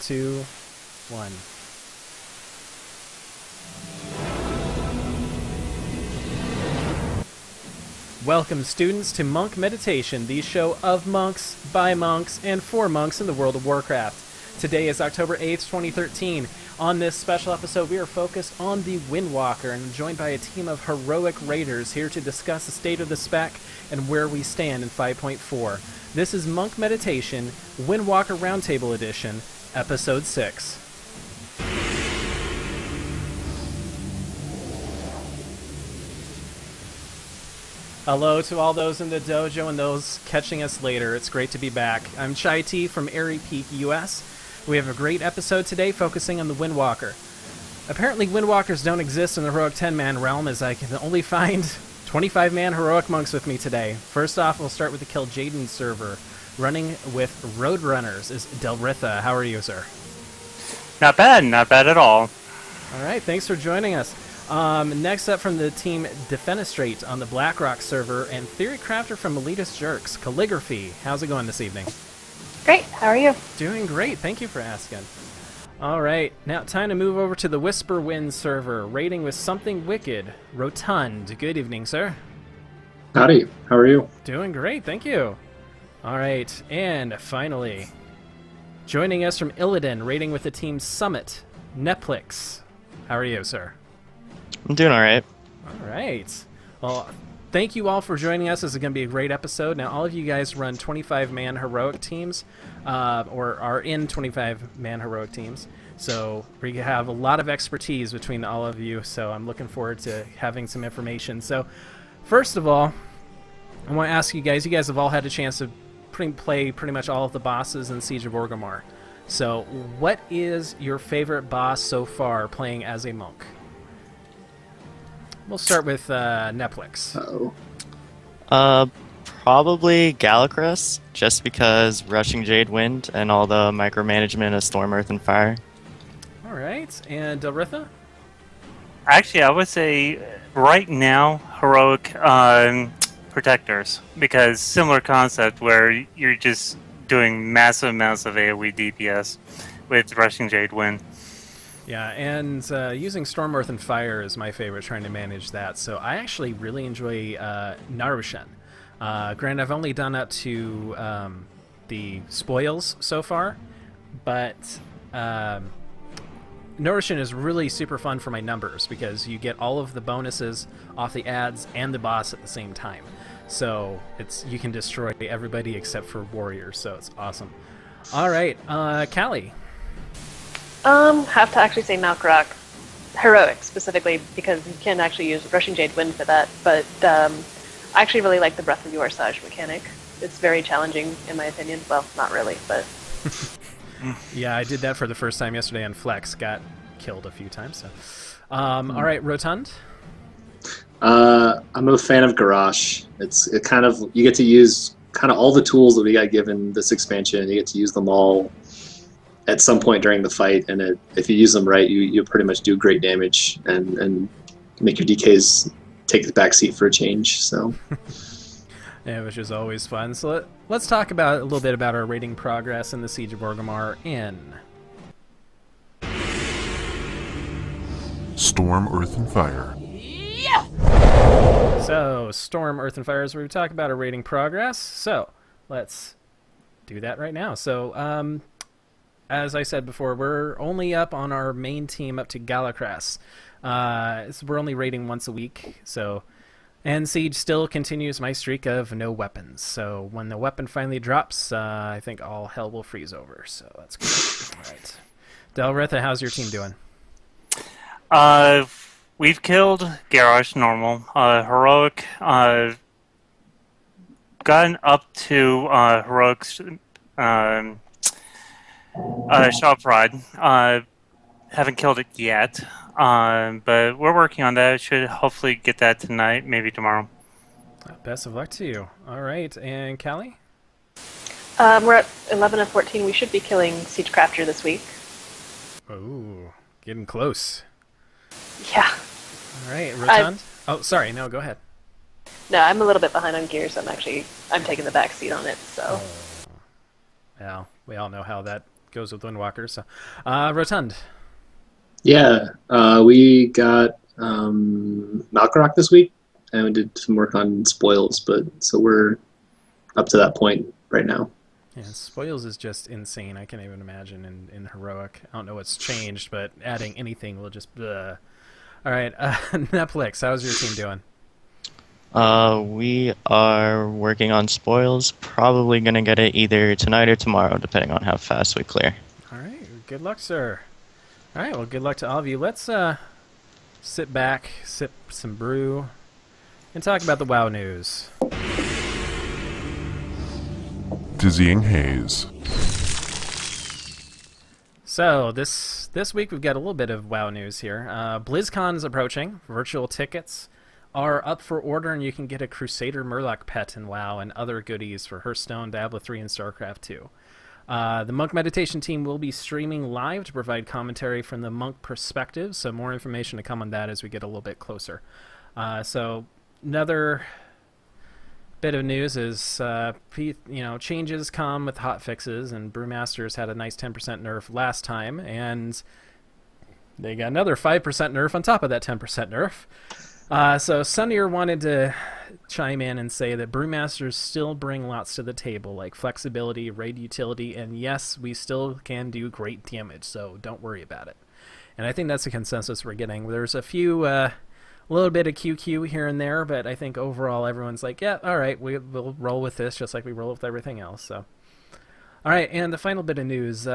2, 1. Welcome, students, to Monk Meditation, the show of monks, by monks, and for monks in the World of Warcraft. Today is October 8th, 2013. On this special episode, we are focused on the Windwalker and joined by a team of heroic raiders here to discuss the state of the spec and where we stand in 5.4. This is Monk Meditation, Windwalker Roundtable Edition, Episode 6. Hello to all those in the dojo and those catching us later. It's great to be back. I'm Chai T from Airy Peak, US. We have a great episode today focusing on the Windwalker. Apparently Windwalkers don't exist in the heroic 10-man realm, as I can only find 25-man heroic monks with me today. First off, we'll start with the Kill Jaden server. Running with Roadrunners is Delritha. How are you, sir? Not bad at all. Alright, thanks for joining us. Next up from the team Defenestrate on the BlackRock server, and Theory Crafter from Elitist Jerks, Calligraphy. How's it going this evening? Great, how are you? Doing great, thank you for asking. Alright, now time to move over to the Whisper Wind server, raiding with Something Wicked, Rotund. Good evening, sir. Howdy, how are you? Doing great, thank you. Alright, and finally, joining us from Illidan, raiding with the team Summit, Neplix. How are you, sir? I'm doing alright. Alright. Well, thank you all for joining us. This is going to be a great episode. Now, all of you guys run 25-man heroic teams, or are in 25-man heroic teams. So we have a lot of expertise between all of you, so I'm looking forward to having some information. So, first of all, I want to ask you guys have all had a chance to play pretty much all of the bosses in Siege of Orgrimmar. So, what is your favorite boss so far playing as a monk? We'll start with Neplix. Probably Galacrus, just because Rushing Jade Wind and all the micromanagement of Storm, Earth, and Fire. Alright, and Delritha? Actually, I would say right now, heroic protectors, because similar concept where you're just doing massive amounts of AoE DPS with Rushing Jade Wind. Yeah, and using Storm, Earth, and Fire is my favorite, trying to manage that. So I actually really enjoy Narushan. Granted, I've only done up to the spoils so far, but Narushan is really super fun for my numbers because you get all of the bonuses off the ads and the boss at the same time. So you can destroy everybody except for warriors, so it's awesome. All right, Callie. Have to actually say Malkrok. Heroic, specifically, because you can actually use Rushing Jade Wind for that, but I actually really like the Breath of Yorsage mechanic. It's very challenging, in my opinion. Well, not really, but... Yeah, I did that for the first time yesterday on Flex. Got killed a few times, so... All right, Rotund? I'm a fan of Garrosh. It kind of, you get to use kind of all the tools that we got given this expansion, and you get to use them all at some point during the fight, and if you use them right, you pretty much do great damage and make your DKs take the back seat for a change. So, yeah, which is always fun. So let's talk about a little bit about our raiding progress in the Siege of Orgrimmar in Storm, Earth, and Fire. Yeah! So, Storm, Earth, and Fire is where we talk about our raiding progress. So, let's do that right now. So, as I said before, we're only up on our main team up to Galacrus. We're only raiding once a week, so... And Siege still continues my streak of no weapons. So when the weapon finally drops, I think all hell will freeze over. So that's good. All right. Delritha, how's your team doing? We've killed Garrosh normal. Heroic, gotten up to heroics... Shop Ride. Haven't killed it yet, but we're working on that. Should hopefully get that tonight, maybe tomorrow. Best of luck to you. All right, and Callie? We're at 11 and 14. We should be killing Siege Crafter this week. Oh, getting close. Yeah. All right, Rotund? Oh, sorry. No, go ahead. No, I'm a little bit behind on gear, so I'm taking the back seat on it, so... Well, we all know how that goes with Windwalker. So, Rotund. Yeah, we got Malkorok this week, and we did some work on spoils, but so we're up to that point right now. Yeah, spoils is just insane. I can't even imagine in heroic. I don't know what's changed, but adding anything will just. Bleh. All right, Netflix. How's your team doing? We are working on spoils. Probably gonna get it either tonight or tomorrow, depending on how fast we clear. All right, good luck, sir. All right, well, good luck to all of you. Let's sit back, sip some brew, and talk about the WoW news. Dizzying haze. So this week we've got a little bit of WoW news here. BlizzCon is approaching. Virtual tickets are up for order, and you can get a Crusader Murloc pet in WoW and other goodies for Hearthstone, Diablo 3, and StarCraft 2. The Monk Meditation team will be streaming live to provide commentary from the Monk perspective, so more information to come on that as we get a little bit closer. So another bit of news is, changes come with hot fixes, and Brewmasters had a nice 10% nerf last time, and they got another 5% nerf on top of that 10% nerf. So Sunnier wanted to chime in and say that Brewmasters still bring lots to the table, like flexibility, raid utility, and yes, we still can do great damage, so don't worry about it. And I think that's the consensus we're getting. There's a few... a little bit of QQ here and there, but I think overall everyone's like, yeah, all right, we'll roll with this just like we roll with everything else. So, all right, and the final bit of news,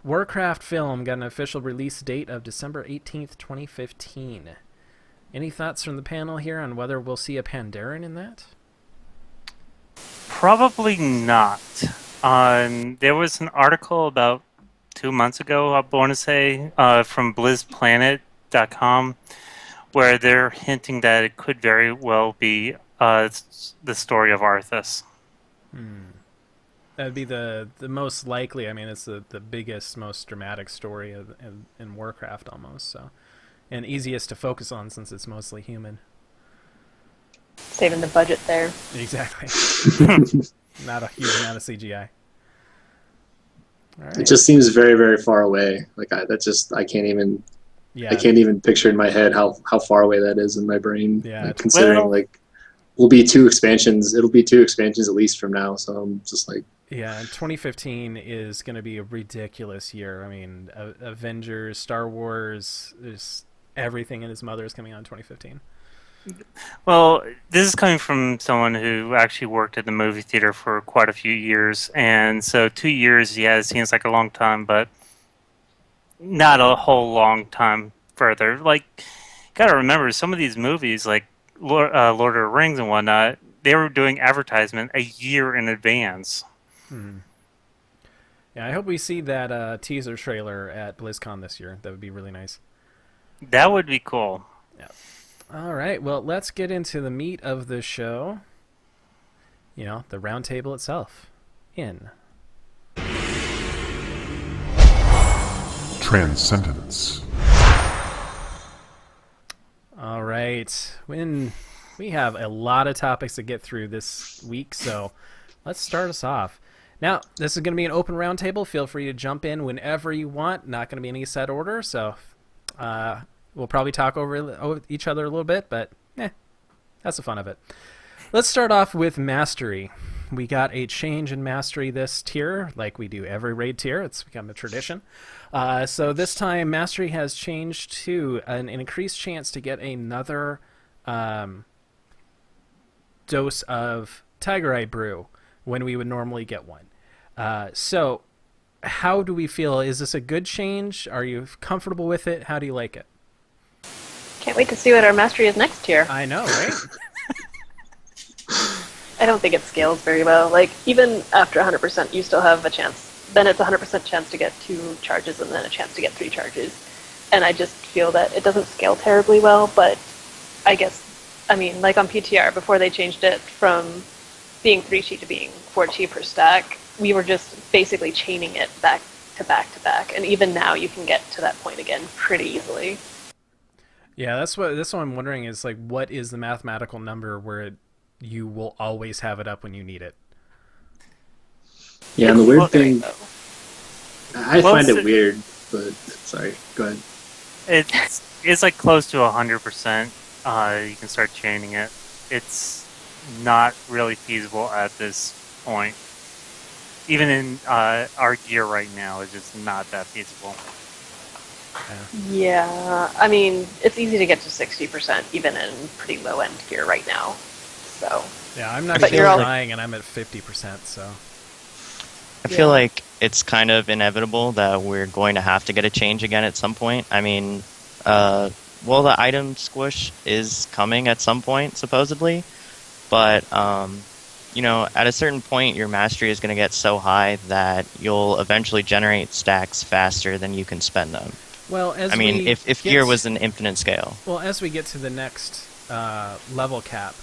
Warcraft film got an official release date of December 18th, 2015. Any thoughts from the panel here on whether we'll see a Pandaren in that? Probably not. There was an article about 2 months ago, I want to say, from BlizzPlanet.com, where they're hinting that it could very well be the story of Arthas. That would be the most likely. I mean, it's the biggest, most dramatic story in Warcraft almost, so, and easiest to focus on since it's mostly human. Saving the budget there. Exactly. Not a huge amount of CGI. All right. It just seems very, very far away. Like I can't even. Yeah. I can't even picture in my head how far away that is in my brain. Yeah. Like, considering it'll be 2 expansions at least from now. So I'm just like. Yeah, 2015 is going to be a ridiculous year. I mean, Avengers, Star Wars, there's everything in his mother is coming out in 2015. Well, this is coming from someone who actually worked at the movie theater for quite a few years, and so 2 years, yeah, it seems like a long time, but not a whole long time further. Like, gotta remember, some of these movies, like Lord of the Rings and whatnot, they were doing advertisement a year in advance. Yeah, I hope we see that teaser trailer at BlizzCon this year. That would be really nice. That would be cool. Yeah. All right, well, let's get into the meat of the show. The roundtable itself. Transcendence. All right. We have a lot of topics to get through this week, so let's start us off. Now, this is going to be an open roundtable. Feel free to jump in whenever you want. Not going to be any set order, so we'll probably talk over each other a little bit, but that's the fun of it. Let's start off with Mastery. We got a change in Mastery this tier, like we do every raid tier. It's become a tradition. So this time, Mastery has changed to an increased chance to get another dose of Tiger Eye Brew when we would normally get one. So how do we feel? Is this a good change? Are you comfortable with it? How do you like it? Can't wait to see what our mastery is next year. I know, right? I don't think it scales very well. Like, even after 100%, you still have a chance. Then it's a 100% chance to get 2 charges and then a chance to get 3 charges. And I just feel that it doesn't scale terribly well, but I guess, like on PTR, before they changed it from being 3T to being 4T per stack, we were just basically chaining it back to back to back. And even now you can get to that point again pretty easily. Yeah, that's what I'm wondering is, like, what is the mathematical number where you will always have it up when you need it? Yeah, and the weird thing... I Well, find so- it weird, but sorry. Go ahead. It's like close to 100%. You can start chaining it. It's not really feasible at this point. Even in our gear right now, it's just not that feasible. Yeah, I mean, it's easy to get to 60% even in pretty low end gear right now. So, Yeah, I'm not But even you're all- trying, and I'm at 50%. So I feel Yeah. like it's kind of inevitable that we're going to have to get a change again at some point. I mean, well, the item squish is coming at some point, supposedly, but you know, at a certain point, your mastery is going to get so high that you'll eventually generate stacks faster than you can spend them. well, as I mean, we if get- gear was an infinite scale. well, as we get to the next level cap,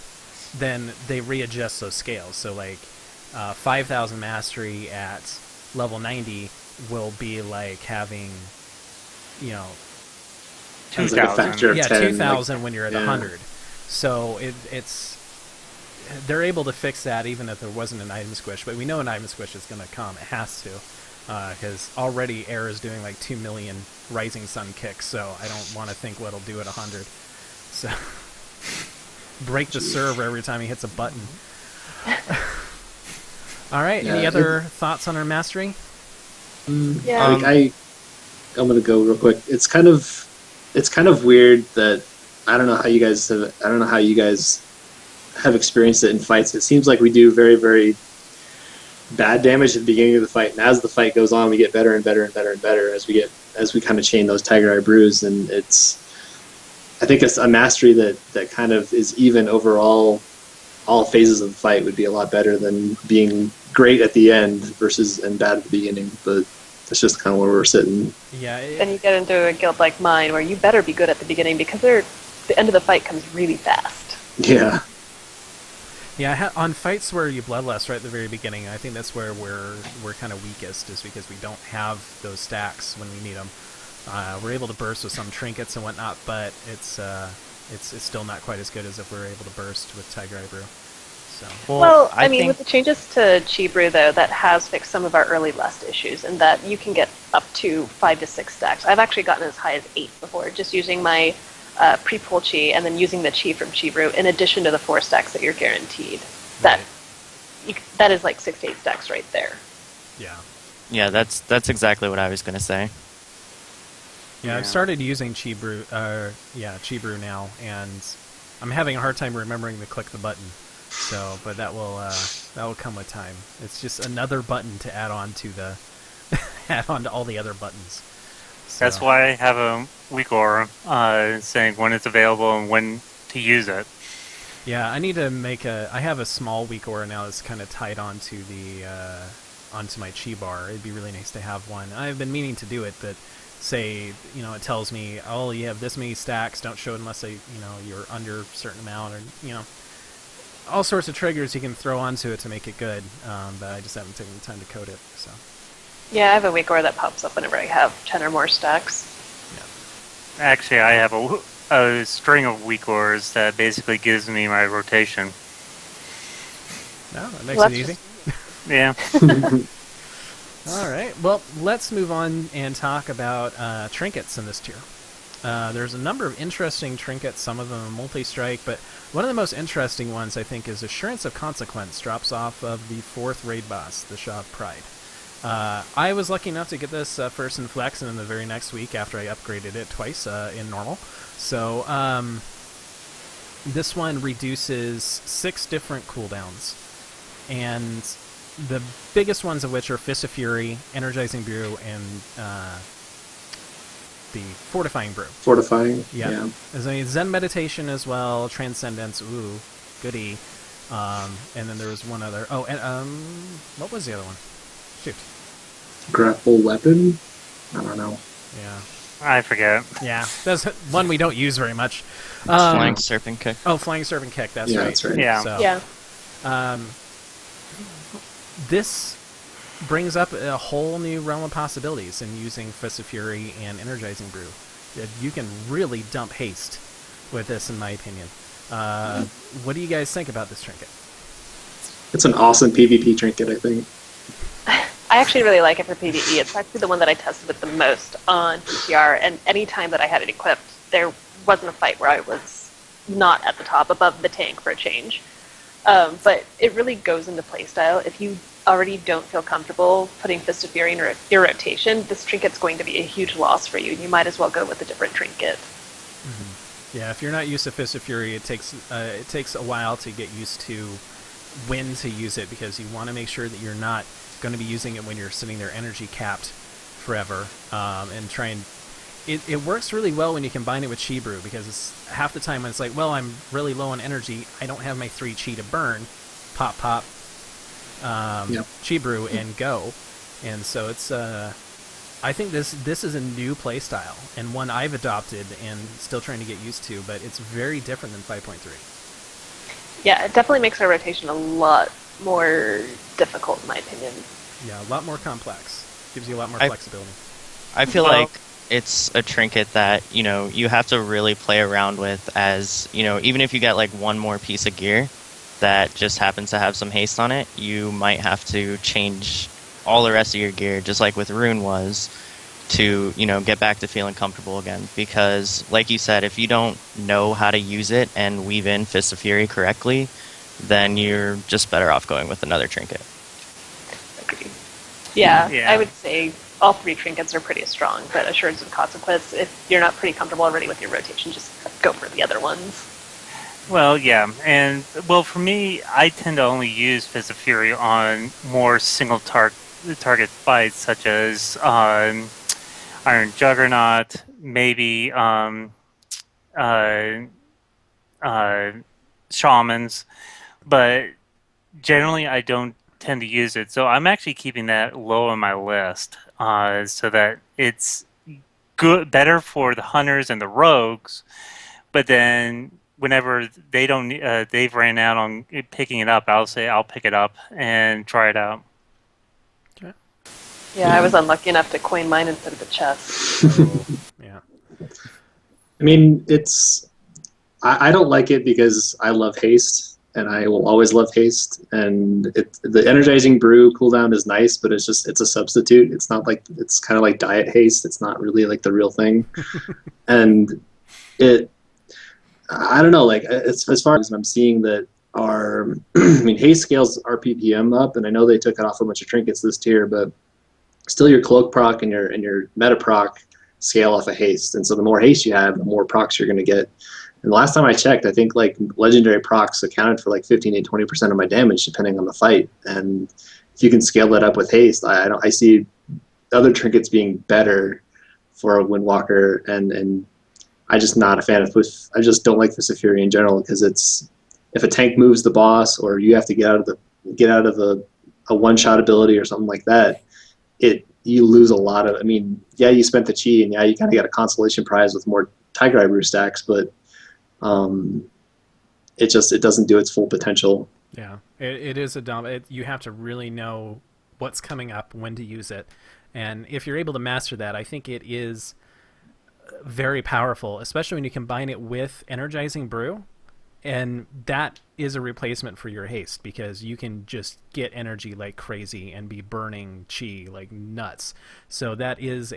then they readjust those scales. So like 5,000 mastery at level 90 will be like having, you know, Sounds like a 2,000. factor of yeah, 10. 2,000 when you're at yeah. 100. So it's they're able to fix that even if there wasn't an item squish. But we know an item squish is going to come. It has to, because already Air is doing like 2 million Rising Sun kicks. So I don't want to think what it'll do at 100. So break the server every time he hits a button. All right. Any Yeah, other thoughts on our mastery? yeah. Like I'm gonna go real quick. It's kind of weird that I don't know how you guys have experienced it in fights. It seems like we do very, very bad damage at the beginning of the fight, and as the fight goes on, we get better and better and better and better as we kind of chain those Tiger Eye brews, and I think it's a mastery that kind of is even overall. All phases of the fight would be a lot better than being great at the end and bad at the beginning. But that's just kind of where we're sitting. Yeah. Then you get into a guild like mine where you better be good at the beginning because the end of the fight comes really fast. Yeah. Yeah, on fights where you bloodlust right at the very beginning, I think that's where we're kind of weakest, is because we don't have those stacks when we need them. We're able to burst with some trinkets and whatnot, but it's still not quite as good as if we were able to burst with Tiger Eye Brew. So Well, I mean, think with the changes to Chi Brew, though, that has fixed some of our early lust issues, in that you can get up to 5 to 6 stacks. I've actually gotten as high as 8 before, just using my pre-pull Chi and then using the Chi from Chi Brew in addition to the 4 stacks that you're guaranteed. That is like 6 to 8 stacks right there. yeah, that's exactly what I was going to say. yeah, I've started using Chi Brew Chi Brew now, and I'm having a hard time remembering to click the button. So, but that will come with time. It's just another button to add on to add on to all the other buttons. So, That's why I have a weak aura saying when it's available and when to use it. Yeah, I need to I have a small weak aura now that's kind of tied onto onto my chi bar. It'd be really nice to have one. I've been meaning to do it, but say, it tells me, oh, you have this many stacks, don't show it unless you're under a certain amount, or, all sorts of triggers you can throw onto it to make it good, but I just haven't taken the time to code it, so. Yeah, I have a weak aura that pops up whenever I have 10 or more stacks. Actually, I have a string of weak auras that basically gives me my rotation. No, that makes Well, it that's easy. Yeah. All right, well, let's move on and talk about trinkets in this tier. There's a number of interesting trinkets, some of them are multi-strike, but one of the most interesting ones, I think, is Assurance of Consequence. Drops off of the 4th raid boss, the Shaw of Pride. I was lucky enough to get this first in Flex, and then the very next week after I upgraded it twice in Normal. So this one reduces 6 different cooldowns, and the biggest ones of which are Fist of Fury, Energizing Brew, and the Fortifying Brew. Fortifying. Yeah. Yeah. There's a Zen Meditation as well, Transcendence, ooh, goody. And then there was one other. Oh, and what was the other one? Shoot. Grapple weapon. I don't know. Yeah. I forget. Yeah, that's one we don't use very much. Flying Serpent Kick. Oh, Flying Serpent Kick, that's Yeah, right. that's right. Yeah. So, Yeah. This brings up a whole new realm of possibilities in using Fist of Fury and Energizing Brew. You can really dump haste with this, in my opinion. What do you guys think about this trinket? It's an awesome PvP trinket, I think. I actually really like it for PvE. It's actually the one that I tested with the most on PTR, and any time that I had it equipped, there wasn't a fight where I was not at the top, above the tank for a change. But it really goes into playstyle. If you already don't feel comfortable putting Fist of Fury in your rotation, this Trinket's going to be a huge loss for you, and you might as well go with a different Trinket. Mm-hmm. Yeah, if you're not used to Fist of Fury, it takes a while to get used to when to use it, because you want to make sure that you're not going to be using it when you're sitting there energy capped forever, and try and it works really well when you combine it with Chi Brew, because it's half the time when it's like, well, I'm really low on energy, I don't have my 3 Chi to burn, pop, Chi Brew and go. And so it's I think this is a new play style, and one I've adopted and still trying to get used to, but it's very different than 5.3. Yeah, it definitely makes our rotation a lot more difficult, in my opinion. Yeah, a lot more complex. Gives you a lot more flexibility. I feel like it's a trinket that, you have to really play around with, as, even if you get like one more piece of gear that just happens to have some haste on it, you might have to change all the rest of your gear, just like with Rune was, to, get back to feeling comfortable again. Because, like you said, if you don't know how to use it and weave in Fist of Fury correctly, then you're just better off going with another trinket. Agreed. Yeah, I would say all 3 trinkets are pretty strong, but Assurance of Consequence, if you're not pretty comfortable already with your rotation, just go for the other ones. Well, yeah, and for me, I tend to only use Fist of Fury on more single target fights, such as Iron Juggernaut, maybe Shamans, but generally I don't tend to use it, so I'm actually keeping that low on my list, so that it's better for the hunters and the rogues, but then whenever they've ran out on picking it up, I'll say I'll pick it up and try it out. Okay. Yeah, I was unlucky enough to coin mine instead of the chest. Yeah. I mean, I don't like it because I love haste, and I will always love haste. And the energizing brew cooldown is nice, but it's a substitute. It's not like, it's kind of like diet haste. It's not really like the real thing. And I don't know, like, as far as I'm seeing that our, I mean, haste scales our PPM up, and I know they took it off a bunch of trinkets this tier, but still your cloak proc and your meta proc scale off of haste. And so the more haste you have, the more procs you're going to get. And the last time I checked, I think like legendary procs accounted for like 15 to 20% of my damage, depending on the fight. And if you can scale that up with haste, I see other trinkets being better for a Windwalker, and I'm just not a fan of I just don't like Fist of Fury in general, because if a tank moves the boss, or you have to get out of a one-shot ability or something like that, you lose a lot of. I mean, yeah, you spent the chi, and yeah, you kind of got a consolation prize with more Tiger Eye Brew stacks, but it doesn't do its full potential. Yeah, it is you have to really know what's coming up, when to use it, and if you're able to master that, I think it is very powerful, especially when you combine it with energizing brew, and that is a replacement for your haste, because you can just get energy like crazy and be burning chi like nuts. So that is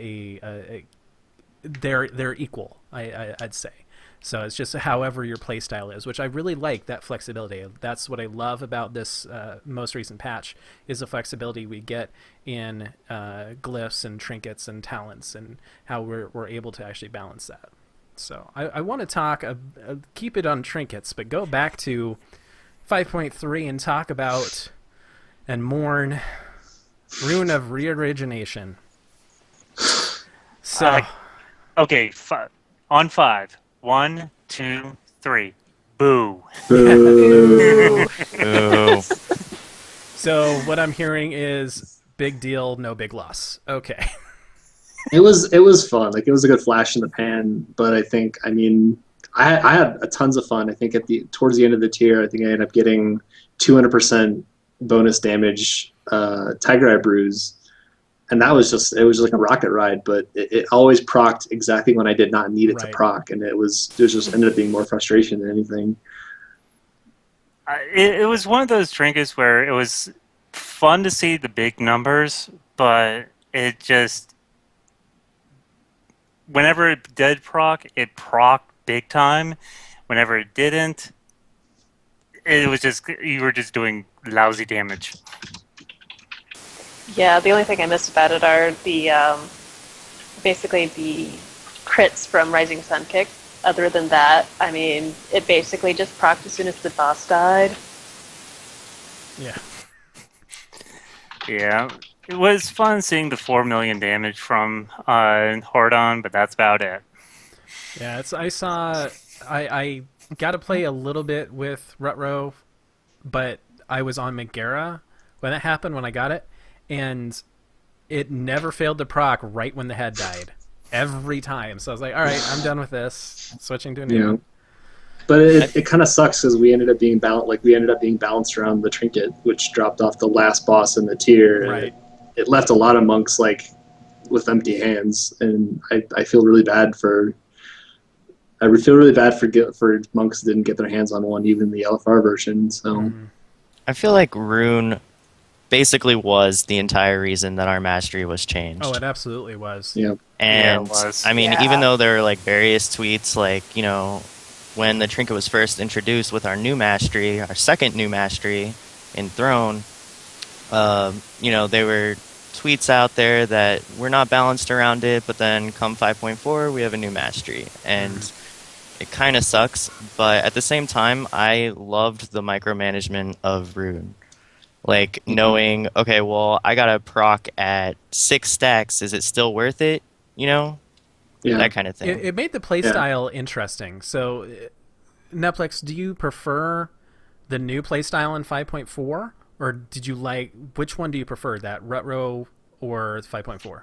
they're equal, I'd say. So it's just however your playstyle is, which I really like, that flexibility. That's what I love about this most recent patch, is the flexibility we get in glyphs and trinkets and talents, and how we're able to actually balance that. So I want to talk, keep it on trinkets, but go back to 5.3 and talk about and mourn Rune of Reorigination. So, okay, on 5. 1, 2, 3. Boo. Boo. Ooh. So what I'm hearing is big deal, no big loss. Okay. It was fun. Like, it was a good flash in the pan, but I had tons of fun. I think towards the end of the tier, I think I ended up getting 200% bonus damage Tiger Eye Brews, and it was just like a rocket ride. But it always procced exactly when I did not need it to proc, and it just ended up being more frustration than anything. It was one of those trinkets where it was fun to see the big numbers, but it just whenever it did proc, it proc big time. Whenever it didn't, it was just you were just doing lousy damage. Yeah, the only thing I missed about it are the basically the crits from Rising Sun Kick. Other than that, I mean, it basically just procced as soon as the boss died. Yeah. Yeah, it was fun seeing the 4 million damage from Hordon, but that's about it. Yeah, I got to play a little bit with Rutro, but I was on Megara when that happened, when I got it, and it never failed to proc right when the head died. Every time. So I was like, all right, I'm done with this. Switching to a new one. But it kind of sucks because we ended up being balanced around the Trinket, which dropped off the last boss in the tier. Right. It left a lot of monks with empty hands, and I feel really bad for monks that didn't get their hands on one, even the LFR version. So I feel like Rune basically was the entire reason that our mastery was changed. Oh, it absolutely was. yeah, And Yeah, it was. I mean, Yeah. even though there were like various tweets, like, you know, when the Trinket was first introduced with our new mastery, our second new mastery in Throne, you know, there were tweets out there that we're not balanced around it, but then come 5.4, we have a new mastery. And it kind of sucks, but at the same time, I loved the micromanagement of Rune. Like, knowing, okay, well, I got a proc at 6 stacks, is it still worth it? You know? yeah. That kind of thing. It made the playstyle interesting. So, Netflix, do you prefer the new playstyle in 5.4? Or did you which one do you prefer, that Rutro or 5.4?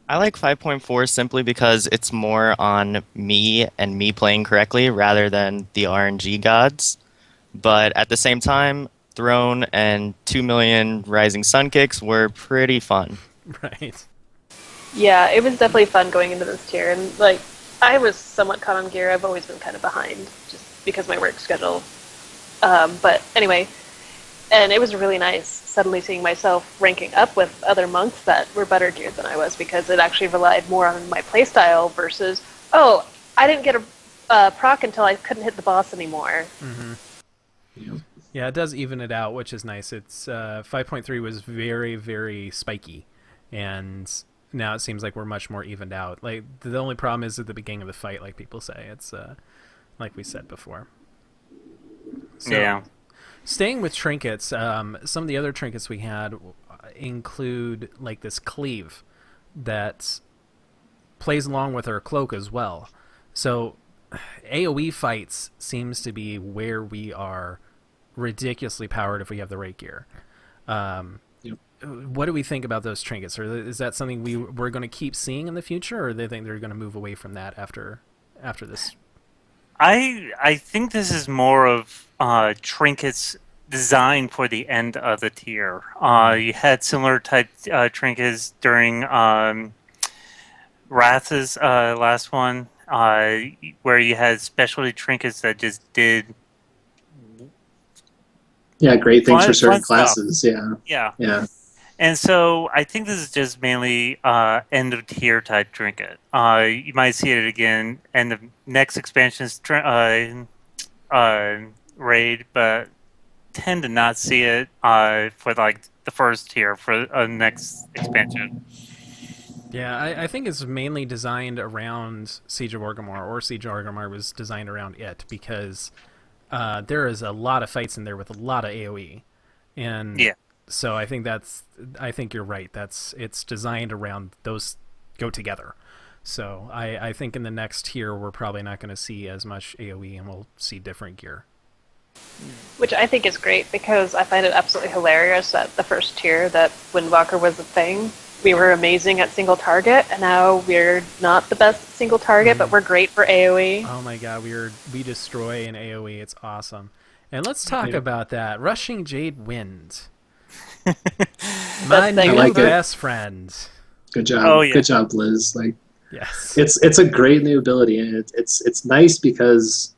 I like 5.4 simply because it's more on me and me playing correctly rather than the RNG gods. But at the same time, Throne and 2 million Rising Sun Kicks were pretty fun. Right. Yeah, it was definitely fun going into this tier, and like I was somewhat caught on gear. I've always been kind of behind just because of my work schedule. But anyway, and it was really nice suddenly seeing myself ranking up with other monks that were better geared than I was, because it actually relied more on my playstyle versus, oh, I didn't get a proc until I couldn't hit the boss anymore. Yeah, it does even it out, which is nice. It's 5.3 was very, very spiky, and now it seems like we're much more evened out. Like, the only problem is at the beginning of the fight, like people say. It's like we said before. So, Yeah. staying with trinkets, some of the other trinkets we had include like this cleave that plays along with our cloak as well. So AoE fights seems to be where we are ridiculously powered if we have the right gear. What do we think about those trinkets? Or is that something we're going to keep seeing in the future, or do they think they're going to move away from that after this? I think this is more of trinkets designed for the end of the tier. You had similar type trinkets during Wrath's last one, where you had specialty trinkets that just did great things for certain fun stuff. classes. Yeah. And so I think this is just mainly end of tier type trinket. You might see it again in the next expansion's raid, but tend to not see it for like the first tier for next expansion. Yeah, I think it's mainly designed around Siege of Orgrimmar, or Siege of Orgrimmar was designed around it, because there is a lot of fights in there with a lot of AoE, and Yeah. so I think you're right. It's designed around those go together. So I think in the next tier we're probably not going to see as much AoE, and we'll see different gear. Which I think is great, because I find it absolutely hilarious that the first tier that Windwalker was a thing, we were amazing at single target, and now we're not the best at single target, but we're great for AoE. Oh my god, we destroy an AoE. It's awesome. And let's talk about that. Rushing Jade Wind. My Best thing new like it. best friend. Good job. Oh, yeah. Good job, Liz. Like, Yes. it's a great new ability, and it's nice because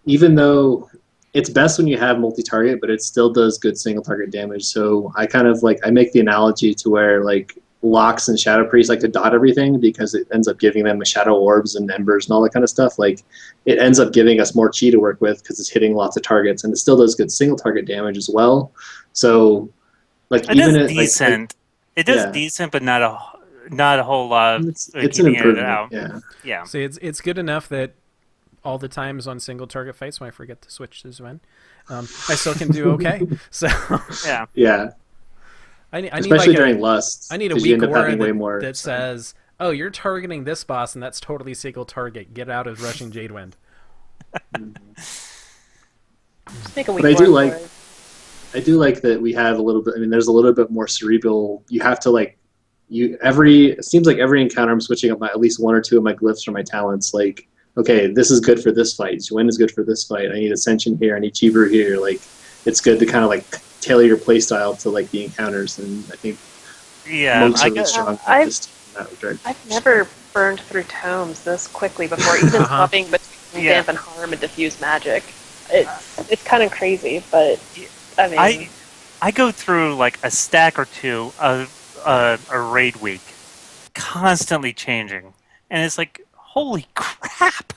even though it's best when you have multi-target, but it still does good single target damage. So I kind of like I make the analogy to where like Locks and Shadow Priest like to dot everything because it ends up giving them a shadow orbs and embers and all that kind of stuff. Like it ends up giving us more chi to work with because it's hitting lots of targets, and it still does good single target damage as well. So like It even does it decent. It does yeah. decent, but not a whole lot of It's an keeping it improvement. out. Yeah. Yeah. See, it's good enough that all the times on single target fights when I forget to switch to Zwen, I still can do okay. So Yeah. Yeah. I need Especially like during Lust. I need a 'cause you weak end up aura having way more. that says, "Oh, you're targeting this boss, and that's totally single target. Get out of rushing Jade Wind." Just make a weak But I do aura like for it. I do like that we have a little bit. I mean, there's a little bit more cerebral. You have to like it seems like every encounter I'm switching up at least one or two of my glyphs or my talents. Like, okay, this is good for this fight. Zwen is good for this fight. I need Ascension here. I need Cheever here. Like, it's good to kind of like tailor your playstyle to like the encounters. And I think Yeah. monks I are really guess, strong I've- just in that regard. I've never burned through tomes this quickly before, even swapping between Yeah. damp and harm and diffuse magic. It's kind of crazy, but I mean, I go through like a stack or two of a raid week, constantly changing, and it's like, holy crap!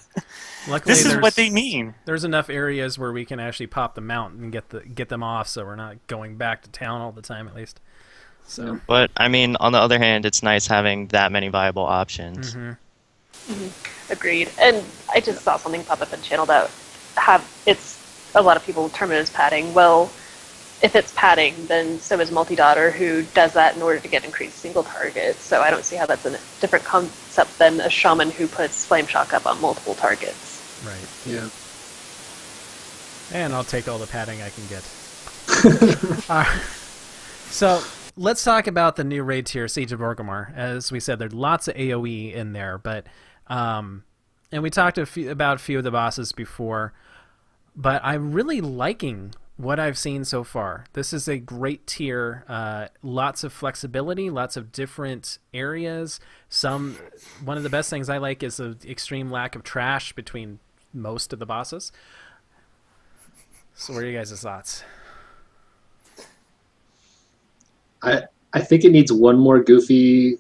Luckily, This is what they mean. There's enough areas where we can actually pop them out and get them off, so we're not going back to town all the time, at least. So. But I mean, on the other hand, it's nice having that many viable options. agreed. And I just saw something pop up in channel that it's a lot of people term it as padding. Well, if it's padding, then so is multi-daughter, who does that in order to get increased single target. So I don't see how that's a different concept than a shaman who puts flame shock up on multiple targets. Right. Yeah. And I'll take all the padding I can get. So let's talk about the new raid tier, Siege of Orgrimmar. As we said, there's lots of AoE in there, but and we talked about a few of the bosses before, but I'm really liking what I've seen so far. This is a great tier. Lots of flexibility, lots of different areas. One of the best things I like is the extreme lack of trash between most of the bosses. So what are you guys' thoughts? I think it needs one more goofy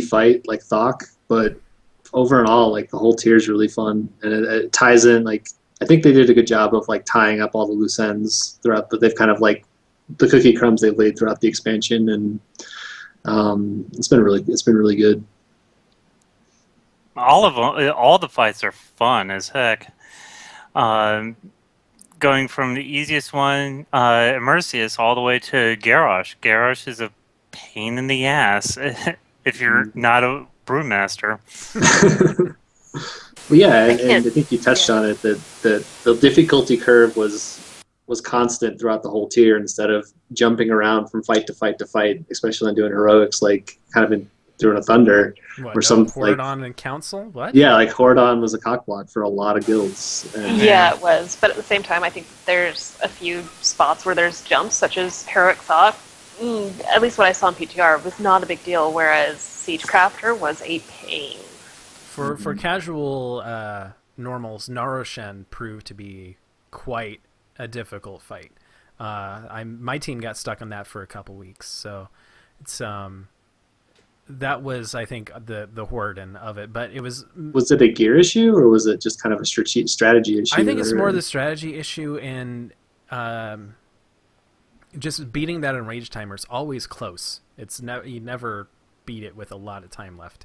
fight like Thok, but over and all, like the whole tier is really fun, and it ties in. Like I think they did a good job of like tying up all the loose ends throughout. But they've kind of like the cookie crumbs they've laid throughout the expansion, and it's been really good. All the fights are fun as heck. Going from the easiest one, Immersius, all the way to Garrosh. Garrosh is a pain in the ass if you're not a brewmaster. Well, yeah, and I think you touched on it that the difficulty curve was constant throughout the whole tier instead of jumping around from fight to fight to fight, especially when doing heroics, like kind of in Throne of Thunder. What, or some Hordon and Council? What? Yeah, like Hordon was a cockblock for a lot of guilds. And, Yeah, it was. But at the same time, I think there's a few spots where there's jumps, such as Heroic Thought. At least what I saw in PTR was not a big deal, whereas Siegecrafter was a pain. For casual normals, Naroshen proved to be quite a difficult fight. My team got stuck on that for a couple weeks, so it's that was, I think, the Horden of it. But it was it a gear issue, or was it just kind of a strategy issue? I think it's more the strategy issue, and just beating that enraged timer is always close. It's you never beat it with a lot of time left.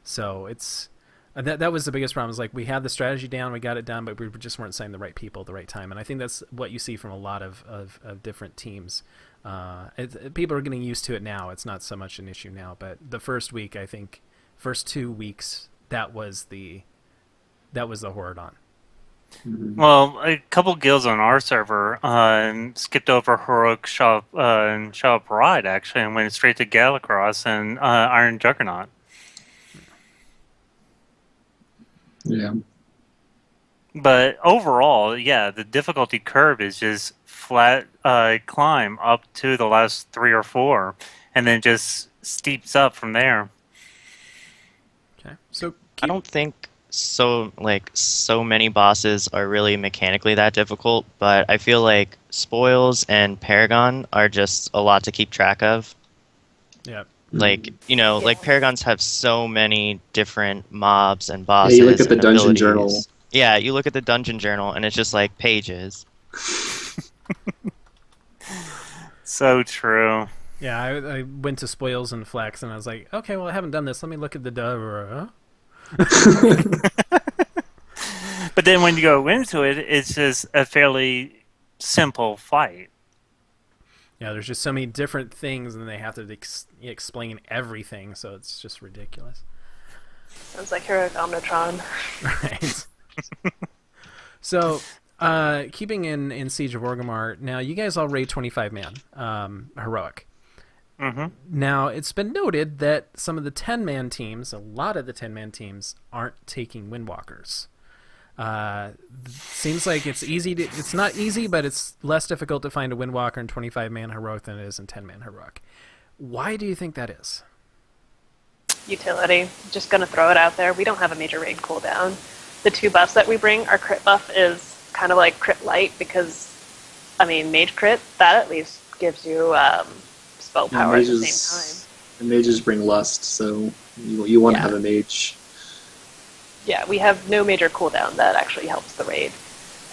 So it's that was the biggest problem. Is like we had the strategy down, we got it done, but we just weren't signing the right people at the right time. And I think that's what you see from a lot of different teams. People are getting used to it now. It's not so much an issue now, but the first week, I think, first 2 weeks, that was the Hordon. Well, a couple guilds on our server skipped over Heroic Shop Ride, actually, and went straight to Galacross and Iron Juggernaut. Yeah. But overall, yeah, the difficulty curve is just flat climb up to the last 3 or 4, and then just steeps up from there. Okay, so I don't think so many bosses are really mechanically that difficult, but I feel like spoils and Paragon are just a lot to keep track of. Yep. Like, like Paragons have so many different mobs and Yeah, you look bosses at the and dungeon abilities. journal. Yeah, you look at the dungeon journal and it's just like pages. So true. Yeah, I went to Spoils and Flex, and I was like, okay, well, I haven't done this. Let me look at the... But then when you go into it, it's just a fairly simple fight. Yeah, there's just so many different things, and they have to explain everything, so it's just ridiculous. Sounds like Heroic Omnitron. Right. So, keeping in Siege of Orgrimmar, now you guys all raid 25-man heroic. Mm-hmm. Now, it's been noted that some of the 10-man teams, a lot of the 10-man teams, aren't taking Windwalkers. Seems like it's not easy, but it's less difficult to find a Windwalker in 25-man heroic than it is in 10-man heroic. Why do you think that is? Utility. Just gonna throw it out there. We don't have a major raid cooldown. The 2 buffs that we bring, our crit buff is kind of like crit light because, mage crit, that at least gives you spell power at the same time. And mages bring lust, so you want to have a mage. Yeah, we have no major cooldown that actually helps the raid.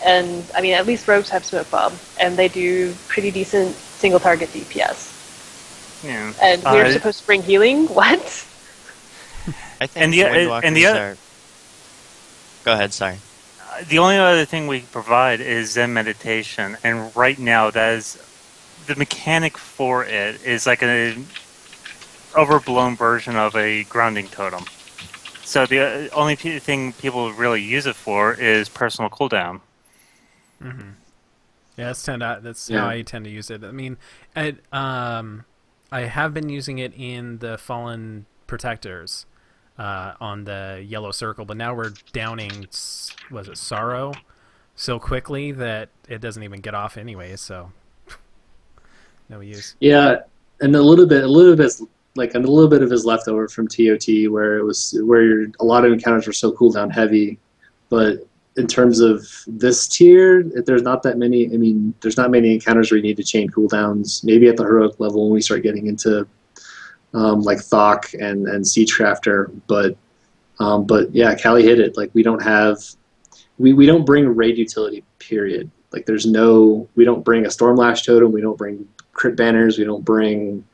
And, at least rogues have Smoke Bomb, and they do pretty decent single target DPS. Yeah. And we're supposed to bring healing? What? I think Windwalkers are... Go ahead, sorry. The only other thing we provide is Zen meditation, and right now that is the mechanic for it is like an overblown version of a grounding totem. So the only thing people really use it for is personal cooldown. Mm-hmm. Yeah, that's how I tend to use it. I have been using it in the Fallen Protectors on the yellow circle, but now we're downing, Sorrow so quickly that it doesn't even get off anyway, so no use. Yeah, and a little bit of his leftover from TOT where a lot of encounters were so cooldown heavy, but in terms of this tier, there's not that many. There's not many encounters where you need to chain cooldowns. Maybe at the heroic level when we start getting into like Thok and Siegecrafter, but yeah, Callie hit it. Like we don't bring raid utility. Period. Like we don't bring a Stormlash totem. We don't bring crit banners. We don't bring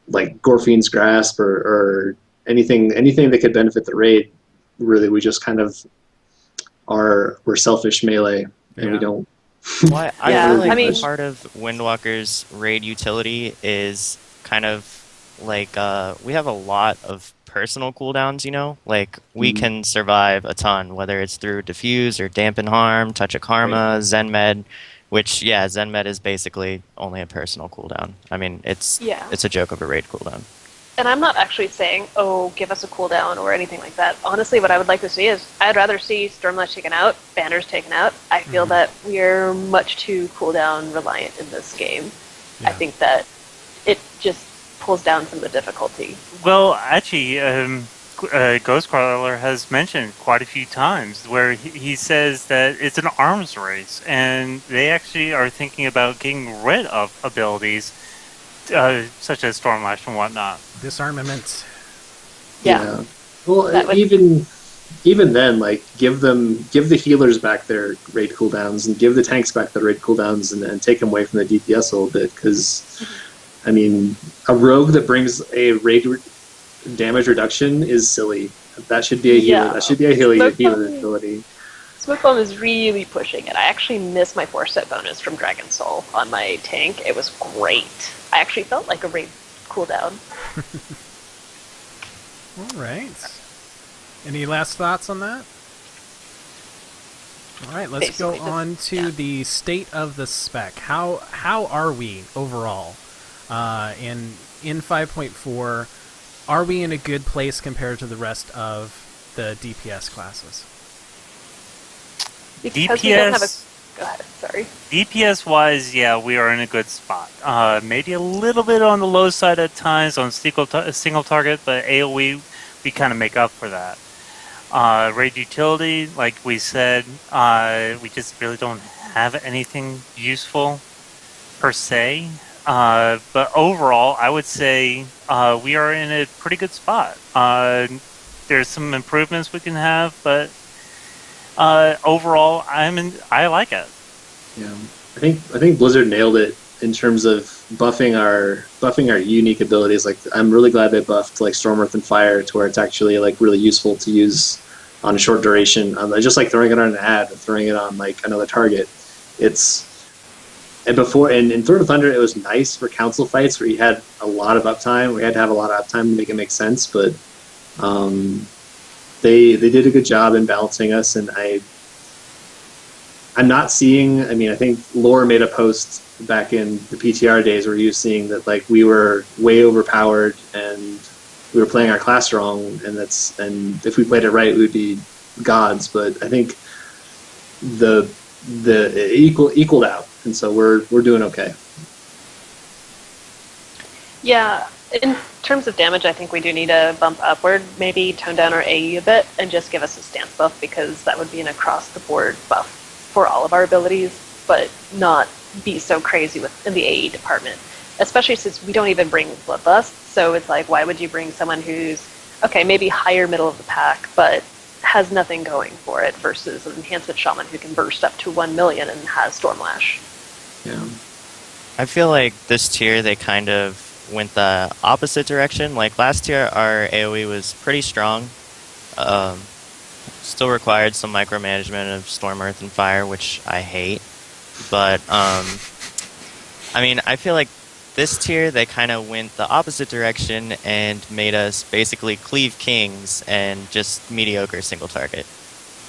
like Gorfine's Grasp or anything that could benefit the raid. Really, we just kind of we're selfish melee, and we don't. Well, I feel like part of Windwalker's raid utility is kind of like we have a lot of personal cooldowns, like we can survive a ton, whether it's through Diffuse or Dampen Harm, Touch of Karma, Zen Med, which Zen Med is basically only a personal cooldown. It's a joke of a raid cooldown. And I'm not actually saying, give us a cooldown or anything like that. Honestly, what I would like to see is, I'd rather see Stormlash taken out, banners taken out. I feel that we're much too cooldown reliant in this game. Yeah. I think that it just pulls down some of the difficulty. Well, actually, Ghostcrawler has mentioned quite a few times where he says that it's an arms race, and they actually are thinking about getting rid of abilities such as Stormlash and whatnot. Disarmament. Yeah. Well, even then, like give the healers back their raid cooldowns and give the tanks back their raid cooldowns and take them away from the DPS a little bit, because a rogue that brings a raid damage reduction is silly. That should be a healer. Yeah. That should be a healer ability. Smoke Bomb is really pushing it. I actually missed my 4-step bonus from Dragon Soul on my tank. It was great. I actually felt like a raid cooldown. All right. Any last thoughts on that? All right, let's go on to the state of the spec. How are we overall in 5.4? Are we in a good place compared to the rest of the DPS classes? Because we don't have a... Go ahead, sorry. DPS-wise, we are in a good spot. Maybe a little bit on the low side at times on single target, but AoE, we kind of make up for that. Raid utility, like we said, we just really don't have anything useful per se. But overall, I would say we are in a pretty good spot. There's some improvements we can have, but overall, I like it. Yeah, I think Blizzard nailed it in terms of buffing our unique abilities. Like, I'm really glad they buffed like Storm, Earth, and Fire to where it's actually like really useful to use on a short duration. Just like throwing it on an ad or throwing it on like another target. And before in Throne of Thunder, it was nice for council fights where you had a lot of uptime. We had to have a lot of uptime to make it make sense, but they did a good job in balancing us, and I'm not seeing. I mean, I think Laura made a post back in the PTR days where you were seeing that like we were way overpowered and we were playing our class wrong, and if we played it right, we would be gods. But I think it equaled out, and so we're doing okay. Yeah, in terms of damage, I think we do need to bump upward, maybe tone down our AE a bit, and just give us a stance buff, because that would be an across-the-board buff for all of our abilities, but not be so crazy in the AE department, especially since we don't even bring Bloodlust, so it's like, why would you bring someone who's, okay, maybe higher middle of the pack, but has nothing going for it, versus an Enhancement Shaman who can burst up to 1 million and has Stormlash. Yeah. I feel like this tier, they kind of went the opposite direction. Like last tier, our AoE was pretty strong. Still required some micromanagement of Storm, Earth, and Fire, which I hate. But, I mean, I feel like this tier, they kind of went the opposite direction and made us basically cleave kings and just mediocre single target.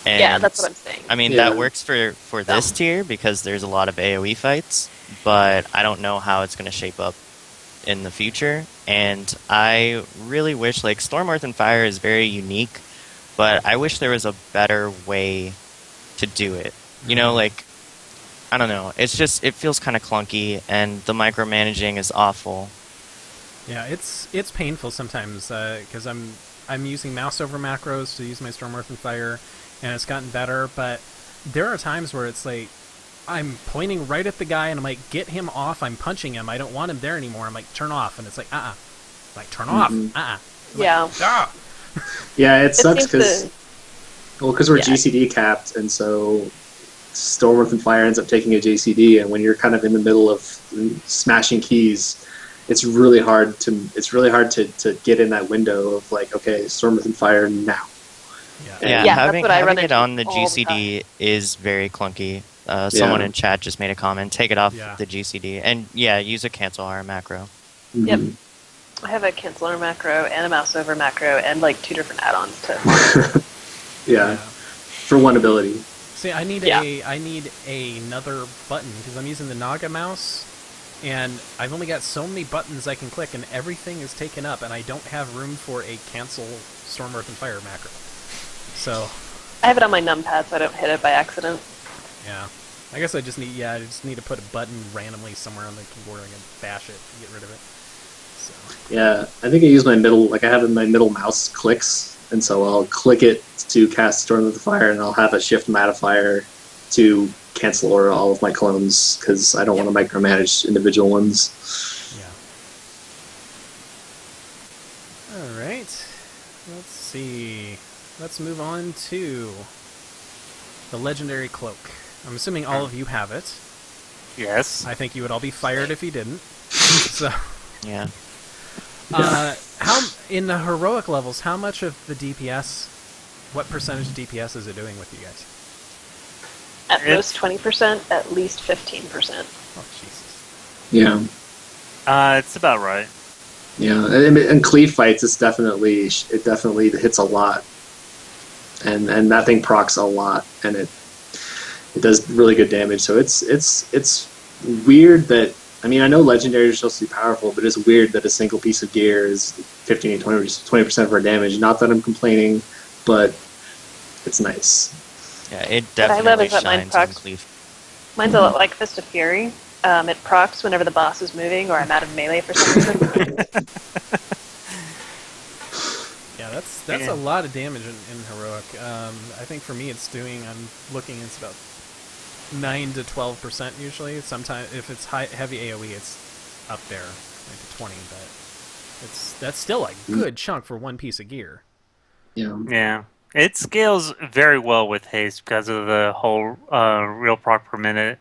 And, yeah, that's what I'm saying. I mean, that works for this tier because there's a lot of AoE fights, but I don't know how it's going to shape up in the future. And I really wish, like, Storm, Earth, and Fire is very unique, but I wish there was a better way to do it. You know, like, I don't know. It's just, it feels kind of clunky, and the micromanaging is awful. Yeah, it's painful sometimes because I'm using mouse over macros to use my Storm, Earth, and Fire, and it's gotten better. But there are times where it's like I'm pointing right at the guy, and I'm like, get him off. I'm punching him. I don't want him there anymore. I'm like, turn off, and it's like, like turn off, Yeah. Like, Yeah, it sucks seems because we're GCD capped, and so Storm, Earth, and Fire ends up taking a JCD, and when you're kind of in the middle of smashing keys, it's really hard to get in that window of like, okay, Storm, Earth, and Fire now. Yeah, Yeah, having that's what I run it into on the all the GCD is very clunky. Someone in chat just made a comment, take it off the GCD, and use a cancel R macro. Mm-hmm. Yep. I have a canceller macro and a mouse over macro and like 2 different add-ons to. Yeah, for one ability. See, I need another button because I'm using the Naga mouse, and I've only got so many buttons I can click, and everything is taken up, and I don't have room for a cancel Storm, Earth, and Fire macro. So I have it on my numpad, so I don't hit it by accident. yeah, I guess I just need to put a button randomly somewhere on the keyboard and bash it to get rid of it. So Yeah, I think I use my middle, like I have my middle mouse clicks, and so I'll click it to cast Storm of the Fire, and I'll have a shift modifier to cancel or all of my clones, because I don't want to micromanage individual ones. yeah. All right, let's see. Let's move on to the legendary cloak. I'm assuming all of you have it. Yes. I think you would all be fired if you didn't. So Yeah. how in the heroic levels, how much of the DPS, what percentage of DPS is it doing with you guys? At most 20%, at least 15%. Oh Jesus! Yeah. It's about right. Yeah, and cleave fights, it definitely hits a lot, and that thing procs a lot, and it does really good damage. So it's weird that, I mean, I know legendaries are supposed to be powerful, but it's weird that a single piece of gear is 15 to 20% of our damage. Not that I'm complaining, but it's nice. Yeah, it What I love definitely is that mine shines on procs. Cleave. Mine's a lot like Fist of Fury. It procs whenever the boss is moving or I'm out of melee for some reason. Yeah, That's Yeah. a lot of damage in heroic. I think for me, I'm looking, it's about 9 to 12% usually. Sometimes if it's heavy AOE, it's up there, like to 20. But that's still a good chunk for one piece of gear. Yeah. Yeah. It scales very well with haste because of the whole real proc per minute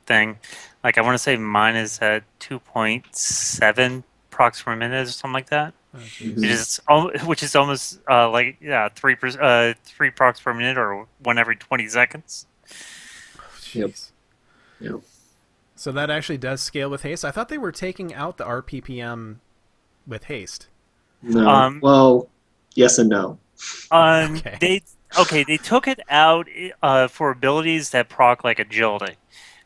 thing. Like I want to say mine is at 2.7 procs per minute or something like that. Oh jeez. Which is almost like 3 3 procs per minute or 1 every 20 seconds. Yep. Jeez. Yep. So that actually does scale with haste. I thought they were taking out the RPPM with haste. No. Well, yes and no. Okay. They took it out for abilities that proc like agility.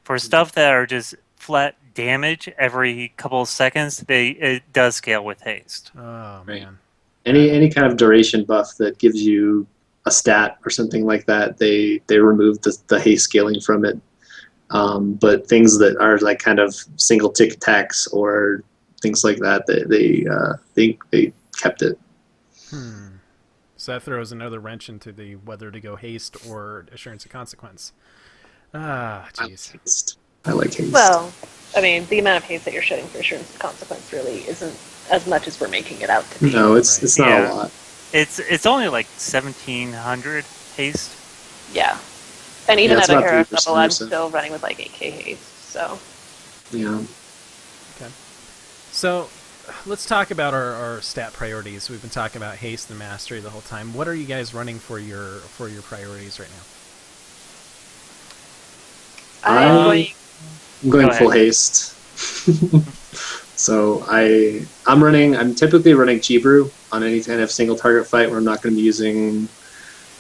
For stuff that are just flat damage every couple of seconds, it does scale with haste. Oh Right. man. Any kind of duration buff that gives you a stat or something like that, they removed the haste scaling from it. But things that are like kind of single tick attacks or things like that, they kept it. So that throws another wrench into the whether to go haste or assurance of consequence. Ah, jeez. I like haste. Well, I mean, the amount of haste that you're shedding for assurance of consequence really isn't as much as we're making it out to be. No, it's not Yeah. a lot. It's only like 1,700 haste. Yeah. And even it's at a about heroic 3% level, or I'm so. still running with like 8k haste, so. Yeah. Okay. So let's talk about our stat priorities. We've been talking about haste and mastery the whole time. What are you guys running for your priorities right now? I'm going I'm going Go full ahead. haste. So I'm typically running Chibru on any kind of single target fight where I'm not going to be using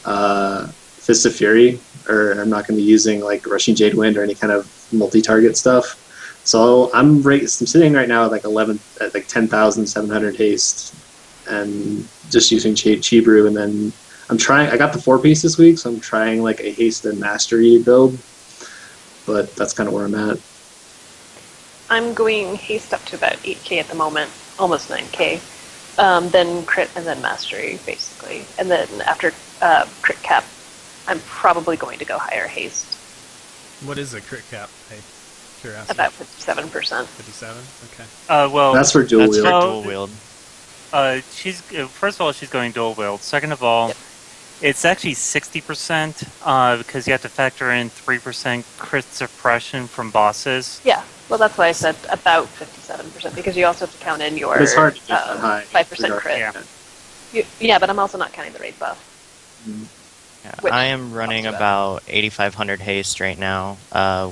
Fist of Fury, or I'm not going to be using like Rushing Jade Wind or any kind of multi-target stuff. So I'm sitting right now at like 10,700 haste, and just using Chibru, and then I got the 4-piece this week, so I'm trying like a haste and mastery build, but that's kind of where I'm at. I'm going haste up to about 8k at the moment, almost 9k. Then crit and then mastery, basically. And then after crit cap, I'm probably going to go higher haste, What is a crit cap? Hey, curiosity. about 57%. 57? Okay. Well, That's for dual That's wield. for Well, dual wield. she's first of all she's going dual wield. Second of all, Yep. it's actually 60% because you have to factor in 3% crit suppression from bosses. Yeah, well, that's why I said about 57%, because you also have to count in your But it's hard to get that high. 5% crit. Yeah. Yeah, but I'm also not counting the raid buff. Yeah, Which I am running helps you about 8,500 haste right now,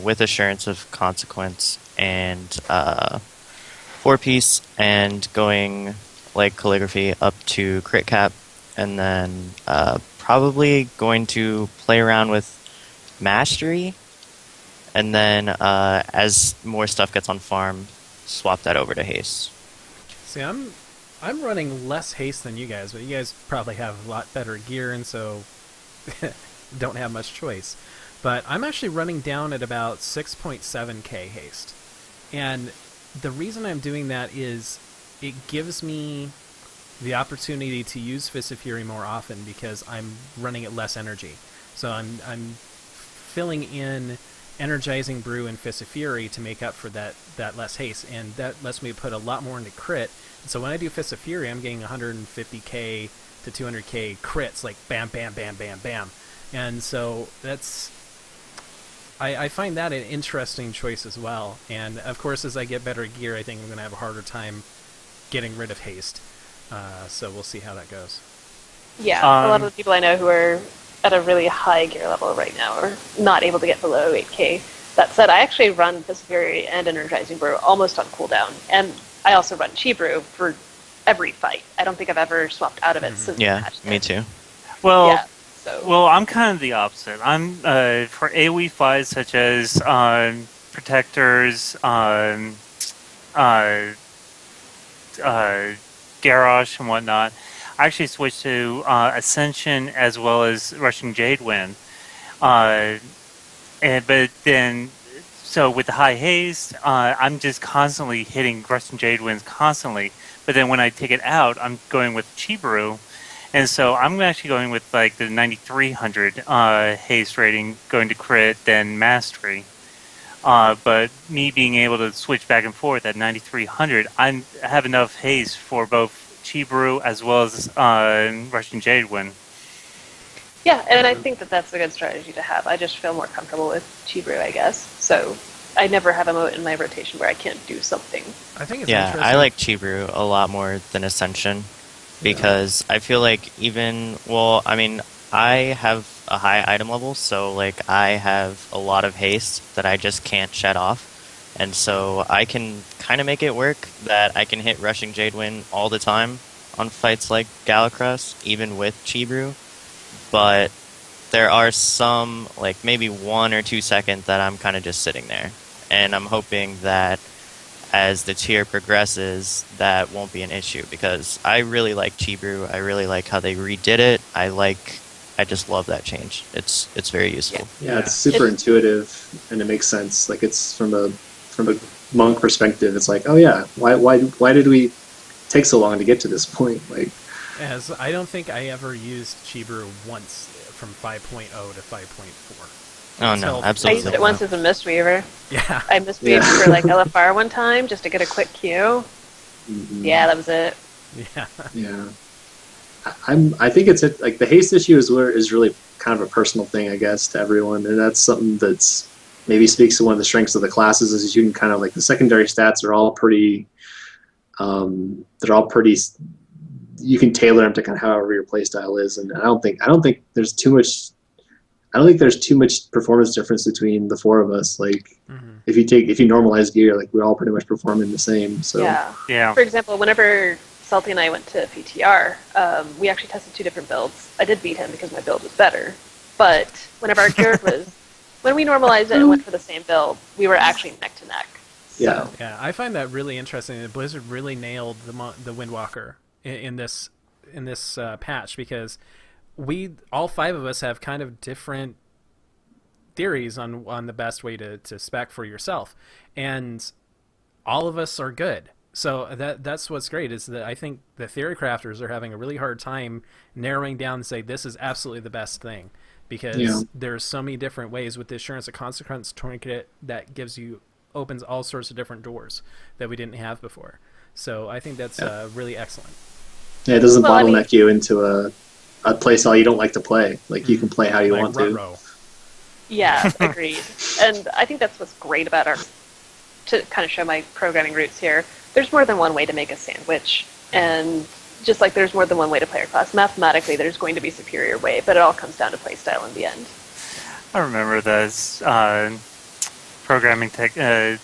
with assurance of consequence and 4-piece, and going like calligraphy up to crit cap, and then probably going to play around with mastery, and then as more stuff gets on farm, swap that over to haste. See, I'm running less haste than you guys, but you guys probably have a lot better gear, and so don't have much choice. But I'm actually running down at about 6.7k haste. And the reason I'm doing that is it gives me the opportunity to use Fist of Fury more often because I'm running at less energy. So I'm filling in Energizing Brew and Fist of Fury to make up for that less haste, and that lets me put a lot more into crit. And so when I do Fist of Fury, I'm getting 150k to 200k crits, like bam, bam, bam, bam, bam. And so I find that an interesting choice as well. And of course, as I get better gear, I think I'm going to have a harder time getting rid of haste. So we'll see how that goes. Yeah, a lot of the people I know who are at a really high gear level right now are not able to get below 8k. That said, I actually run Fist of Fury and Energizing Brew almost on cooldown, and I also run Chi Brew for every fight. I don't think I've ever swapped out of it since Yeah, I patched me it. too. Well, Yeah, so well, I'm kind of the opposite. I'm for AoE fights such as protectors, Garrosh and whatnot. I actually switched to Ascension as well as Rushing Jade Wind. But then, so with the high haste, I'm just constantly hitting Rushing Jade Winds constantly. But then when I take it out, I'm going with Chiburu, And so I'm actually going with like the 9300 haste rating, going to crit, then mastery. But me being able to switch back and forth at 9300, I have enough haste for both Chibru as well as Russian Jade win. Yeah, and I think that that's a good strategy to have. I just feel more comfortable with Chibru, I guess. So I never have a moment in my rotation where I can't do something. I think it's Yeah, interesting. I like Chibru a lot more than Ascension because I feel like I have a high item level, so like I have a lot of haste that I just can't shed off, and so I can kind of make it work that I can hit Rushing Jade Wind all the time on fights like Galacrus, even with Chibru, but there are some, like maybe 1 or 2 seconds that I'm kind of just sitting there, and I'm hoping that as the tier progresses, that won't be an issue because I really like Chibru. I really like how they redid it. I just love that change. It's very useful. Yeah, it's super intuitive and it makes sense. Like it's from a monk perspective, it's like, oh yeah, why did we take so long to get to this point? Like, As I don't think I ever used Chibru once from 5.0 to 5.4. Oh no, I absolutely. used it once as a Mistweaver. Yeah. I Mistweaved for like LFR one time just to get a quick Q. Yeah, that was it. Yeah. Yeah, I think it's like the haste issue is really kind of a personal thing, I guess, to everyone, and that's something that's maybe speaks to one of the strengths of the classes is you can kind of like the secondary stats are all pretty. They're all pretty. You can tailor them to kind of however your playstyle is, and I don't think there's too much. I don't think there's too much performance difference between the four of us. Like, if you normalize gear, like we're all pretty much performing the same. So Yeah. For example, whenever Salty and I went to PTR, we actually tested 2 different builds. I did beat him because my build was better, but whenever our gear when we normalized it and went for the same build, we were actually neck to neck. So. Yeah. Yeah, I find that really interesting. That Blizzard really nailed the Windwalker in this patch because all 5 of us have kind of different theories on the best way to spec for yourself, and all of us are good. So that's what's great is that I think the theory crafters are having a really hard time narrowing down and say this is absolutely the best thing because there's so many different ways with the Assurance of Consequence Trinket that opens all sorts of different doors that we didn't have before. So I think that's really excellent. Yeah, it doesn't bottleneck you into a playstyle you don't like to play. Like you can play how you want to. Row. Yeah, agreed. And I think that's what's great about to kind of show my programming roots here. There's more than one way to make a sandwich, and just like there's more than one way to play your class, mathematically there's going to be a superior way, but it all comes down to playstyle in the end. I remember this programming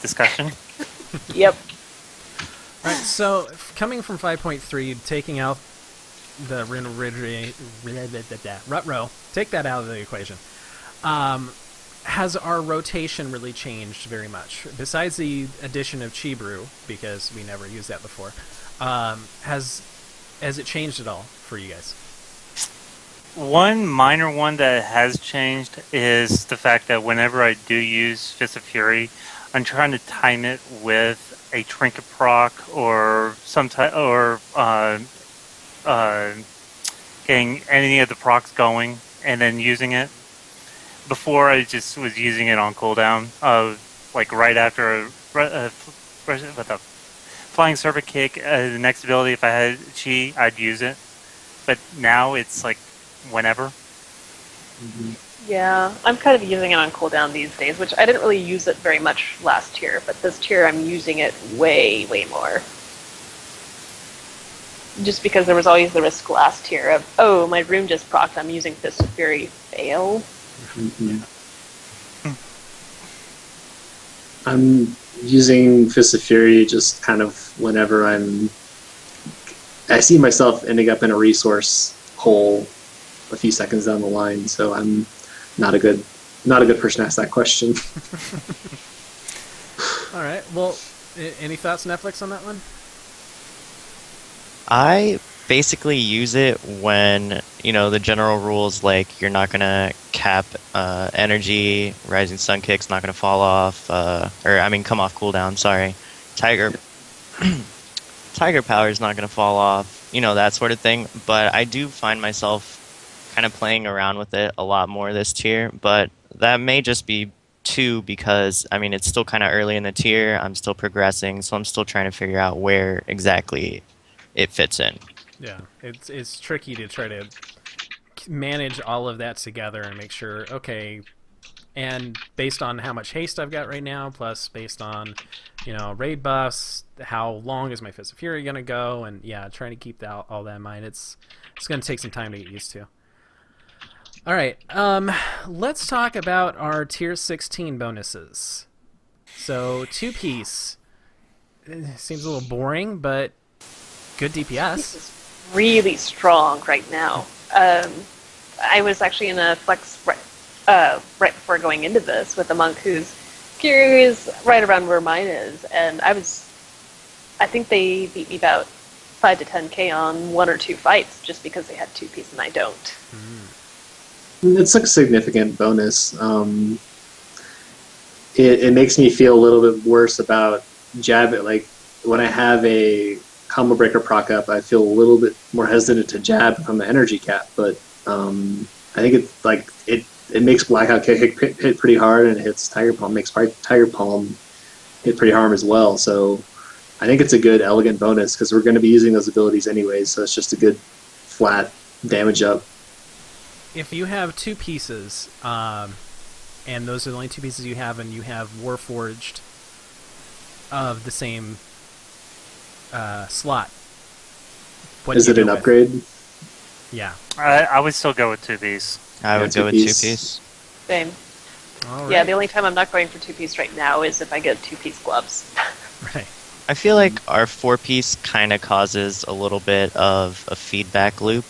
discussion. Yep. All right, so coming from 5.3, taking out the Rune of Reorigination, Rut-Row, take that out of the equation. Has our rotation really changed very much? Besides the addition of Chibru, because we never used that before, has it changed at all for you guys? One minor one that has changed is the fact that whenever I do use Fist of Fury, I'm trying to time it with a Trinket proc or getting any of the procs going and then using it. Before I just was using it on cooldown, like right after a flying serpent kick, the next ability, if I had chi, I'd use it. But now it's like whenever. Yeah, I'm kind of using it on cooldown these days, which I didn't really use it very much last tier, but this tier I'm using it way, way more. Just because there was always the risk last tier of, oh, my rune just procced, I'm using Fist of Fury, fail. I'm using Fist of Fury just kind of whenever I see myself ending up in a resource hole a few seconds down the line, so I'm not a good person to ask that question. All right. Well, any thoughts, Netflix, on that one? I basically use it when, the general rules like you're not going to cap energy, Rising Sun Kick's not going to fall off, come off cooldown, sorry. Tiger Power is not going to fall off, that sort of thing. But I do find myself kind of playing around with it a lot more this tier. But that may just be too because, I mean, it's still kind of early in the tier. I'm still progressing, so I'm still trying to figure out where exactly it fits in. Yeah, it's tricky to try to manage all of that together and make sure, okay, and based on how much haste I've got right now, plus based on, raid buffs, how long is my Fist of Fury going to go, and yeah, trying to keep all that in mind. It's going to take some time to get used to. All right, let's talk about our Tier 16 bonuses. So, 2-piece. Seems a little boring, but good DPS. This is really strong right now. I was actually in a flex right before going into this with a monk whose gear is right around where mine is, and I think they beat me about 5 to 10k on 1 or 2 fights just because they had 2-piece and I don't. It's a significant bonus. It makes me feel a little bit worse about jab it. Like when I have a combo breaker proc up, I feel a little bit more hesitant to jab if I'm an energy cap, but I think it's like it makes Blackout Kick hit pretty hard, and it hits Tiger Palm, makes Tiger Palm hit pretty hard as well. So I think it's a good, elegant bonus because we're going to be using those abilities anyways, so it's just a good, flat damage up. If you have 2 pieces, and those are the only 2 pieces you have, and you have Warforged of the same slot, what is do you it an go with? upgrade? Yeah. I would still go with 2-piece. I would go with 2-piece. Same. All right. Yeah, the only time I'm not going for 2-piece right now is if I get 2-piece gloves. Right. I feel like our 4-piece kind of causes a little bit of a feedback loop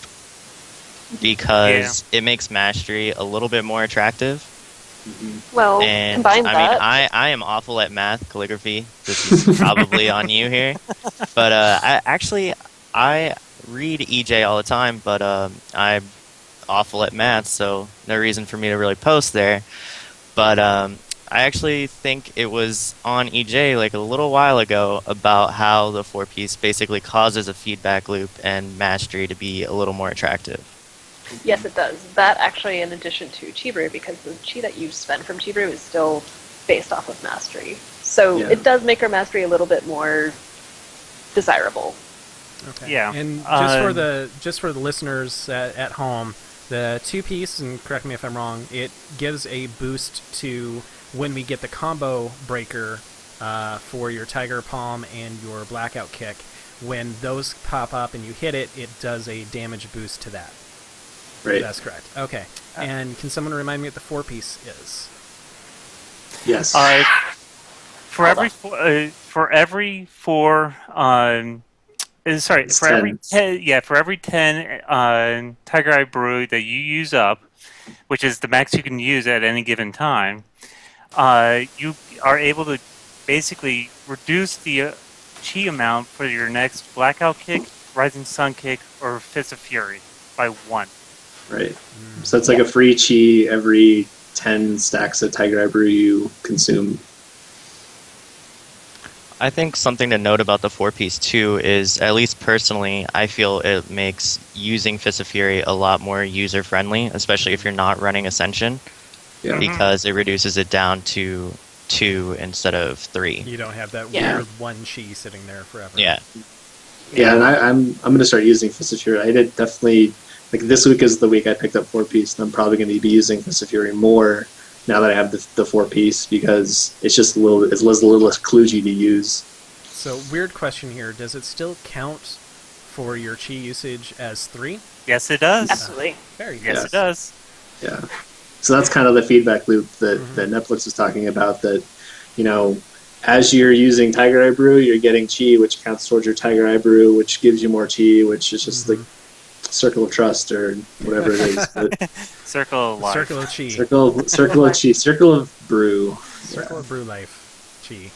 because it makes mastery a little bit more attractive. Well, And combine I that. mean, I am awful at math, calligraphy. This is probably on you here, but I read EJ all the time, but I'm awful at math, so no reason for me to really post there. But I actually think it was on EJ like a little while ago about how the 4-piece basically causes a feedback loop and mastery to be a little more attractive. Yes, it does. That actually, in addition to Chi Brew, because the Chi that you spend from Chi Brew is still based off of mastery. So Yeah. it does make our mastery a little bit more desirable. Okay. Yeah. And just for the listeners at home, the 2-piece, and correct me if I'm wrong, it gives a boost to when we get the combo breaker for your Tiger Palm and your Blackout Kick. When those pop up and you hit it, it does a damage boost to that. Right. That's correct. Okay. And can someone remind me what the 4-piece is? Yes. For every 10 Tiger Eye Brew that you use up, which is the max you can use at any given time, you are able to basically reduce the chi amount for your next Blackout Kick, Rising Sun Kick, or Fist of Fury by 1. Right. So it's like a free chi every 10 stacks of Tiger Eye Brew you consume. I think something to note about the 4-piece too is, at least personally, I feel it makes using Fist of Fury a lot more user-friendly, especially if you're not running Ascension, because it reduces it down to 2 instead of 3. You don't have that Yeah. weird 1 chi sitting there forever. Yeah. Yeah, and I'm going to start using Fist of Fury. I did definitely, like this week is the week I picked up 4-piece, and I'm probably going to be using Fist of Fury more now that I have the 4-piece because it's just a little less kludgy to use. So, weird question here. Does it still count for your chi usage as 3? Yes, it does. Absolutely. Very good. Yes, Yes. it does. Yeah. So that's kind of the feedback loop that Netflix is talking about, that, as you're using Tiger Eye Brew, you're getting chi, which counts towards your Tiger Eye Brew, which gives you more chi, which is just like circle of trust or whatever it is. But Circle of life. Circle of chi. circle of chi, circle of brew. Circle of brew life. Chi.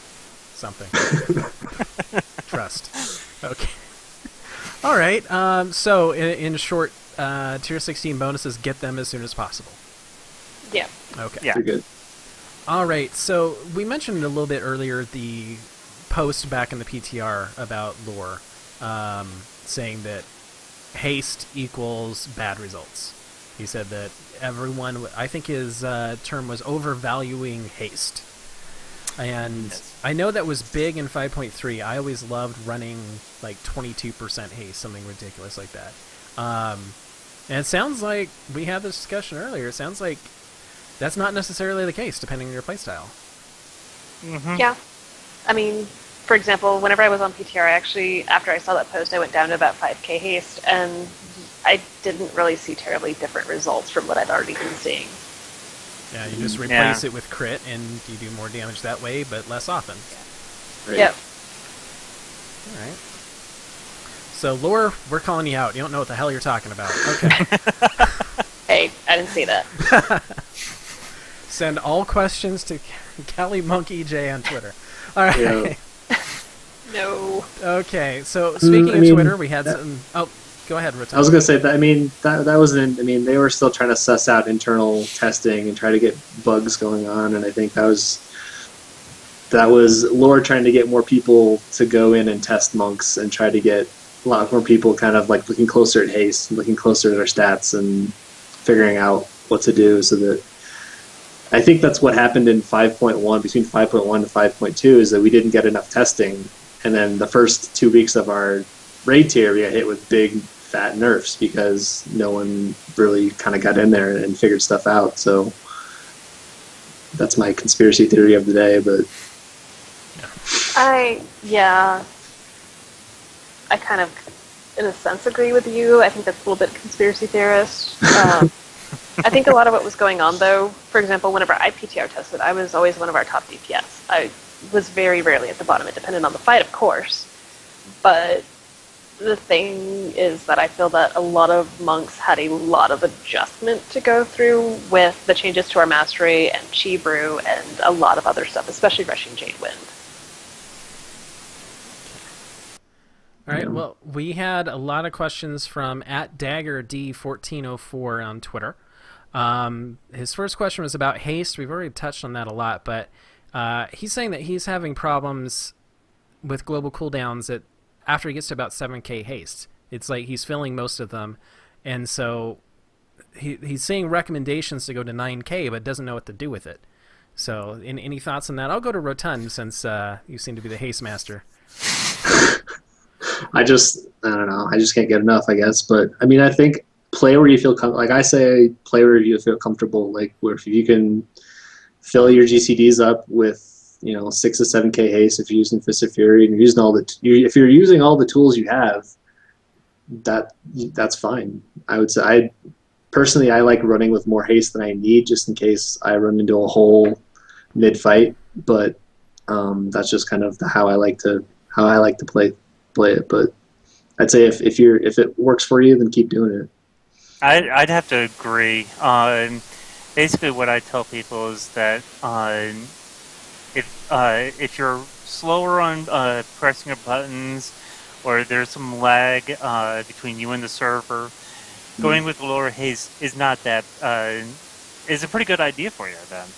Something. Trust. Okay. All right. So, in short, Tier 16 bonuses, get them as soon as possible. Yeah. Okay. Yeah. Pretty good. All right. So, we mentioned a little bit earlier the post back in the PTR about lore, saying that haste equals bad results. He said that everyone, I think his term was overvaluing haste. And I know that was big in 5.3. I always loved running like 22% haste, something ridiculous like that. And it sounds like, we had this discussion earlier, it sounds like that's not necessarily the case, depending on your playstyle. Mm-hmm. Yeah. I mean, for example, whenever I was on PTR, I actually, after I saw that post, I went down to about 5k haste, and I didn't really see terribly different results from what I'd already been seeing. Yeah, you just replace it with crit, and you do more damage that way, but less often. Right. Yep. Alright. So, Lore, we're calling you out. You don't know what the hell you're talking about. Okay. Hey, I didn't see that. Send all questions to Cali Monkey J on Twitter. Alright. Yeah. No. Okay, so speaking of Twitter, we had some... Oh, go ahead, Ratan. I was gonna say that. I mean, that wasn't. I mean, they were still trying to suss out internal testing and try to get bugs going on, and I think that was Lore trying to get more people to go in and test monks and try to get a lot more people kind of like looking closer at haste, looking closer at their stats, and figuring out what to do. So that I think that's what happened in 5.1, between 5.1 to 5.2, is that we didn't get enough testing, and then the first 2 weeks of our raid tier, we got hit with big fat nerfs because no one really kind of got in there and figured stuff out. So that's my conspiracy theory of the day. But I kind of, in a sense, agree with you. I think that's a little bit conspiracy theorist. I think a lot of what was going on, though, for example, whenever I PTR tested, I was always one of our top DPS. I was very rarely at the bottom. It depended on the fight, of course. But the thing is that I feel that a lot of monks had a lot of adjustment to go through with the changes to our mastery and chi brew and a lot of other stuff, especially rushing Jade Wind. All right, well, we had a lot of questions from @DaggerD1404 on Twitter. His first question was about haste. We've already touched on that a lot, but he's saying that he's having problems with global cooldowns after he gets to about 7k haste. It's like he's filling most of them, and so he's seeing recommendations to go to 9k, but doesn't know what to do with it. So, any thoughts on that? I'll go to Rotund, since you seem to be the haste master. I don't know. I just can't get enough, I guess. But I mean, I think play where you feel like I say, play where you feel comfortable. Like where if you can fill your GCDs up with 6 to 7k haste, if you're using Fist of Fury and you're using if you're using all the tools you have, that's fine. I would say I like running with more haste than I need, just in case I run into a hole mid fight. But that's just kind of how I like to play it. But I'd say if it works for you, then keep doing it. I'd have to agree. Basically, what I tell people is that if you're slower on pressing your buttons, or there's some lag between you and the server, going with lower haste is not that is a pretty good idea for you then.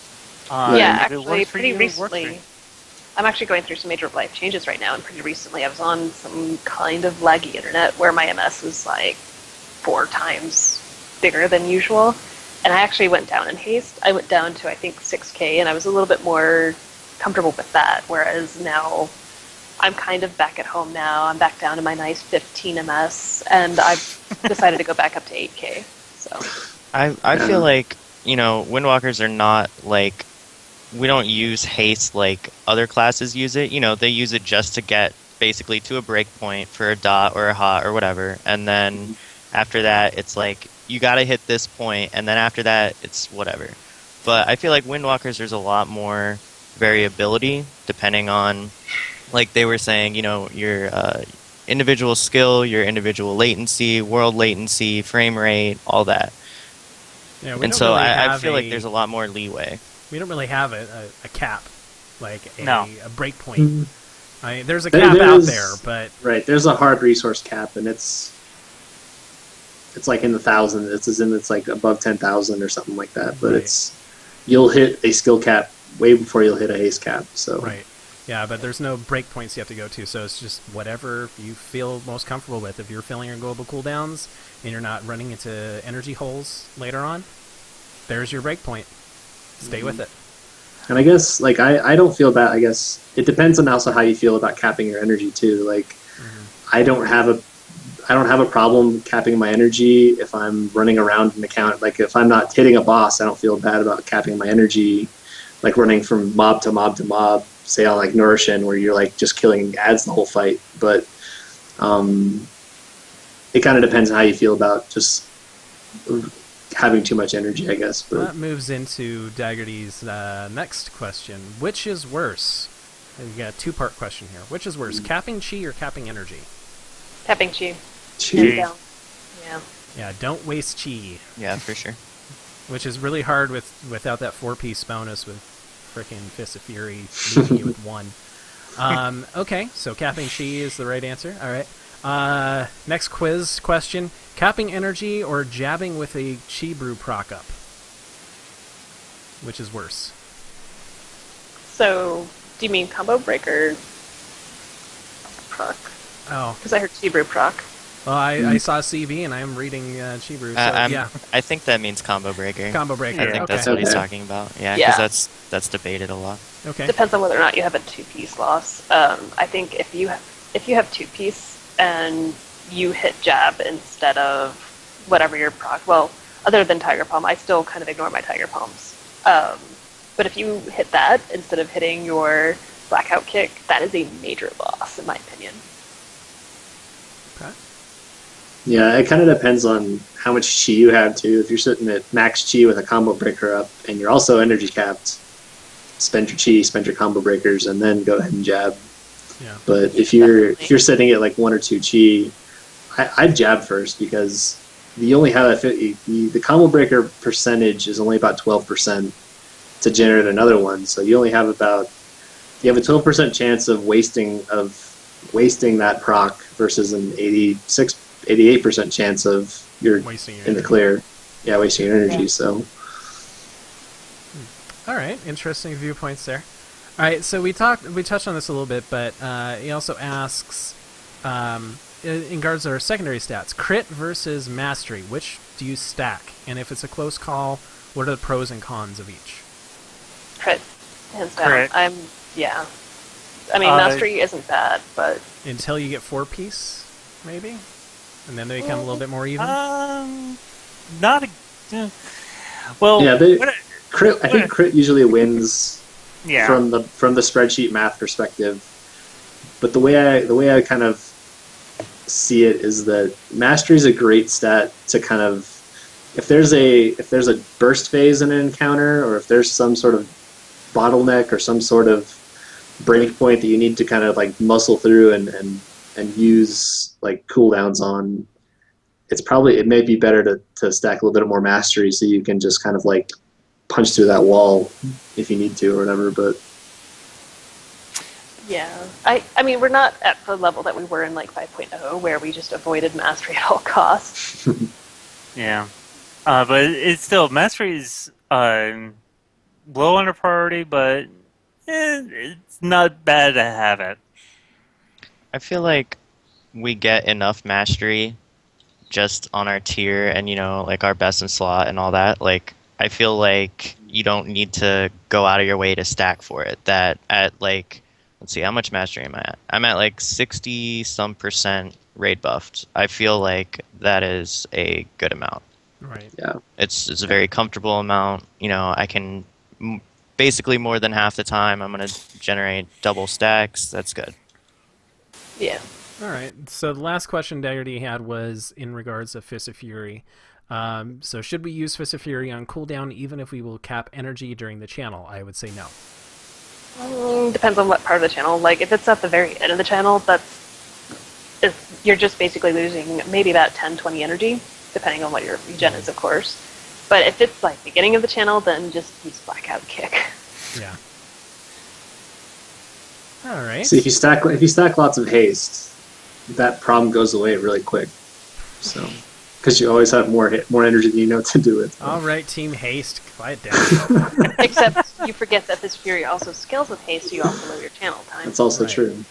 Actually, pretty recently, I'm actually going through some major life changes right now, and pretty recently I was on some kind of laggy internet where my MS was like 4 times bigger than usual, and I actually went down in haste. I went down to, I think, 6k, and I was a little bit more comfortable with that, whereas now I'm kind of back at home now. I'm back down to my nice 15 MS, and I've decided to go back up to 8k. So I feel like, Windwalkers are not like, we don't use haste like other classes use it. They use it just to get basically to a breakpoint for a dot or a hot or whatever, and then after that it's like you gotta hit this point, and then after that it's whatever. But I feel like Windwalkers, there's a lot more variability depending on, like they were saying, your individual skill, your individual latency, world latency, frame rate, all that. Yeah, and so I feel like there's a lot more leeway. We don't really have a cap, like a breakpoint. Mm-hmm. There's a cap out there, but right, there's a hard resource cap, and it's like in the thousands. It's like above 10,000 or something like that. But right. you'll hit a skill cap way before you'll hit a haste cap. So right. Yeah, but there's no breakpoints you have to go to, so it's just whatever you feel most comfortable with. If you're filling your global cooldowns and you're not running into energy holes later on, there's your breakpoint. Stay with it. And I guess like I don't feel bad. I guess it depends on also how you feel about capping your energy too. Like I don't have a problem capping my energy if I'm running around an account. Like if I'm not hitting a boss, I don't feel bad about capping my energy. Like running from mob to mob to mob, say on like Nourishin, where you're like just killing ads the whole fight. But it kind of depends on how you feel about just having too much energy, I guess. But That moves into Daggerty's next question. Which is worse? We got a two-part question here. Which is worse, capping chi or capping energy? Tapping chi. Chi. Hands down. Yeah. Yeah, don't waste chi, Yeah, for sure. which is really hard without that 4-piece bonus with frickin' Fist of Fury leaving you with 1. Okay, so capping chi is the right answer. All right. Next quiz question. Capping energy or jabbing with a chi brew proc up? Which is worse? So, do you mean combo breaker proc? Oh, Because I heard chi brew proc. well, I saw CV and I'm reading chi brew, so yeah. I think that means combo breaker. Combo breaker. I think okay. that's what he's Okay. talking about. Yeah, Yeah. because that's debated a lot. Okay. Depends on whether or not you have a 2-piece loss. I think if you have 2-piece and you hit jab instead of whatever your proc, well, other than Tiger Palm, I still kind of ignore my Tiger Palms. But if you hit that instead of hitting your blackout kick, that is a major loss, in my opinion. Okay. yeah, it kind of depends on how much chi you have too. If you're sitting at max chi with a combo breaker up and you're also energy capped, spend your chi, spend your combo breakers, and then go ahead and jab. Yeah. But if you're sitting at like 1 or 2 chi, I'd jab first because you only have the combo breaker percentage is only about 12% to generate another one. So you only have you have a 12% chance of wasting that proc versus an 88% chance of you're Wasting your in the energy. clear. Yeah, wasting your energy. Yeah. So All right, interesting viewpoints there. All right, so we touched on this a little bit, but he also asks, in regards to our secondary stats, crit versus mastery, which do you stack? And if it's a close call, what are the pros and cons of each? Crit, hands down. Crit. Yeah. I mean, Uh, mastery isn't bad, but Until you get 4-piece, maybe, and then they become a little bit more even. Not a. Well, yeah, what- crit. I think crit usually wins yeah. from the spreadsheet math perspective. But the way I kind of see it is that mastery is a great stat to kind of if there's a burst phase in an encounter, or if there's some sort of bottleneck or some sort of break point that you need to kind of like muscle through and use like cooldowns on, it may be better to stack a little bit more mastery so you can just kind of like punch through that wall if you need to or whatever. But yeah. I mean, we're not at the level that we were in like 5.0 where we just avoided mastery at all costs. Yeah. But it's still, mastery is low on the priority, but it's not bad to have it. I feel like we get enough mastery just on our tier and, like our best in slot and all that. Like, I feel like you don't need to go out of your way to stack for it. That at like, let's see, how much mastery am I at? I'm at like 60-some% raid buffed. I feel like that is a good amount. Right. yeah, It's a very comfortable amount. I can basically more than half the time I'm going to generate double stacks. That's good. Yeah. All right. So the last question Daggerty had was in regards to Fist of Fury. So should we use Fist of Fury on cooldown even if we will cap energy during the channel? I would say no. Depends on what part of the channel. Like, if it's at the very end of the channel, you're just basically losing maybe about 10, 20 energy, depending on what your regen is, of course. But if it's like beginning of the channel, then just use blackout kick. Yeah. All right. see if you stack lots of haste, that problem goes away really quick. So because you always have more energy than you know what to do with. All right, Team Haste, quiet down. Except you forget that this Fury also scales with haste, so you also lower your channel time. That's also Right. true.